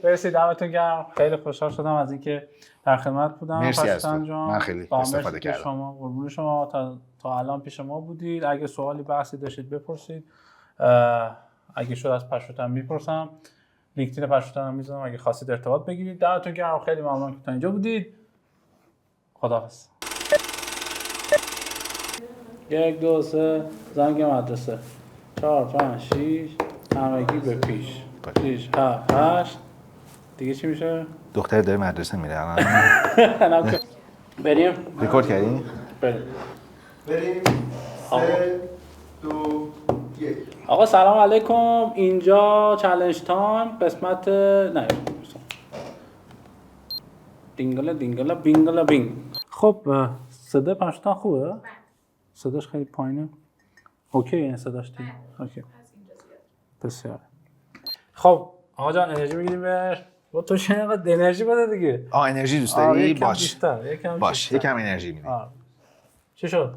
مرسی دمتون گرم. خیلی خوشحال شدم از اینکه در خدمت بودم. مرسی از تو. من خیلی استفاده کردم. شما قربون شما تا الان پیش ما بودید. اگه سوالی بحثی داشتید بپرسید. اگه شد از پشتوتن میپرسم. لینکدین پشتوتن هم میذارم اگه خواستید ارتباط بگیرید. دمتون گرم. خیلی ممنون که تا اینجا بودید. خداحافظ. 1 2 3 زنگ مدرسه 4 5 6 همگی به پیش 6 7 8 دیگه چی میشه؟ دختر داره مدرسه میره الان. بریم رکورد کردی؟ بریم 3 2 1. آقا سلام علیکم. اینجا چالش تایم قسمت نه دینگلا بینگ. خب صدا پشتون خوبه؟ صداش خیلی پایینه. اوکی این صداش دیگه. اوکی. بسیار. خب آقا جان انرژی میگیریم با تو چقدر انرژی بده دیگه. انرژی دوست داری؟ باش. یکم انرژی میدی. چی شد؟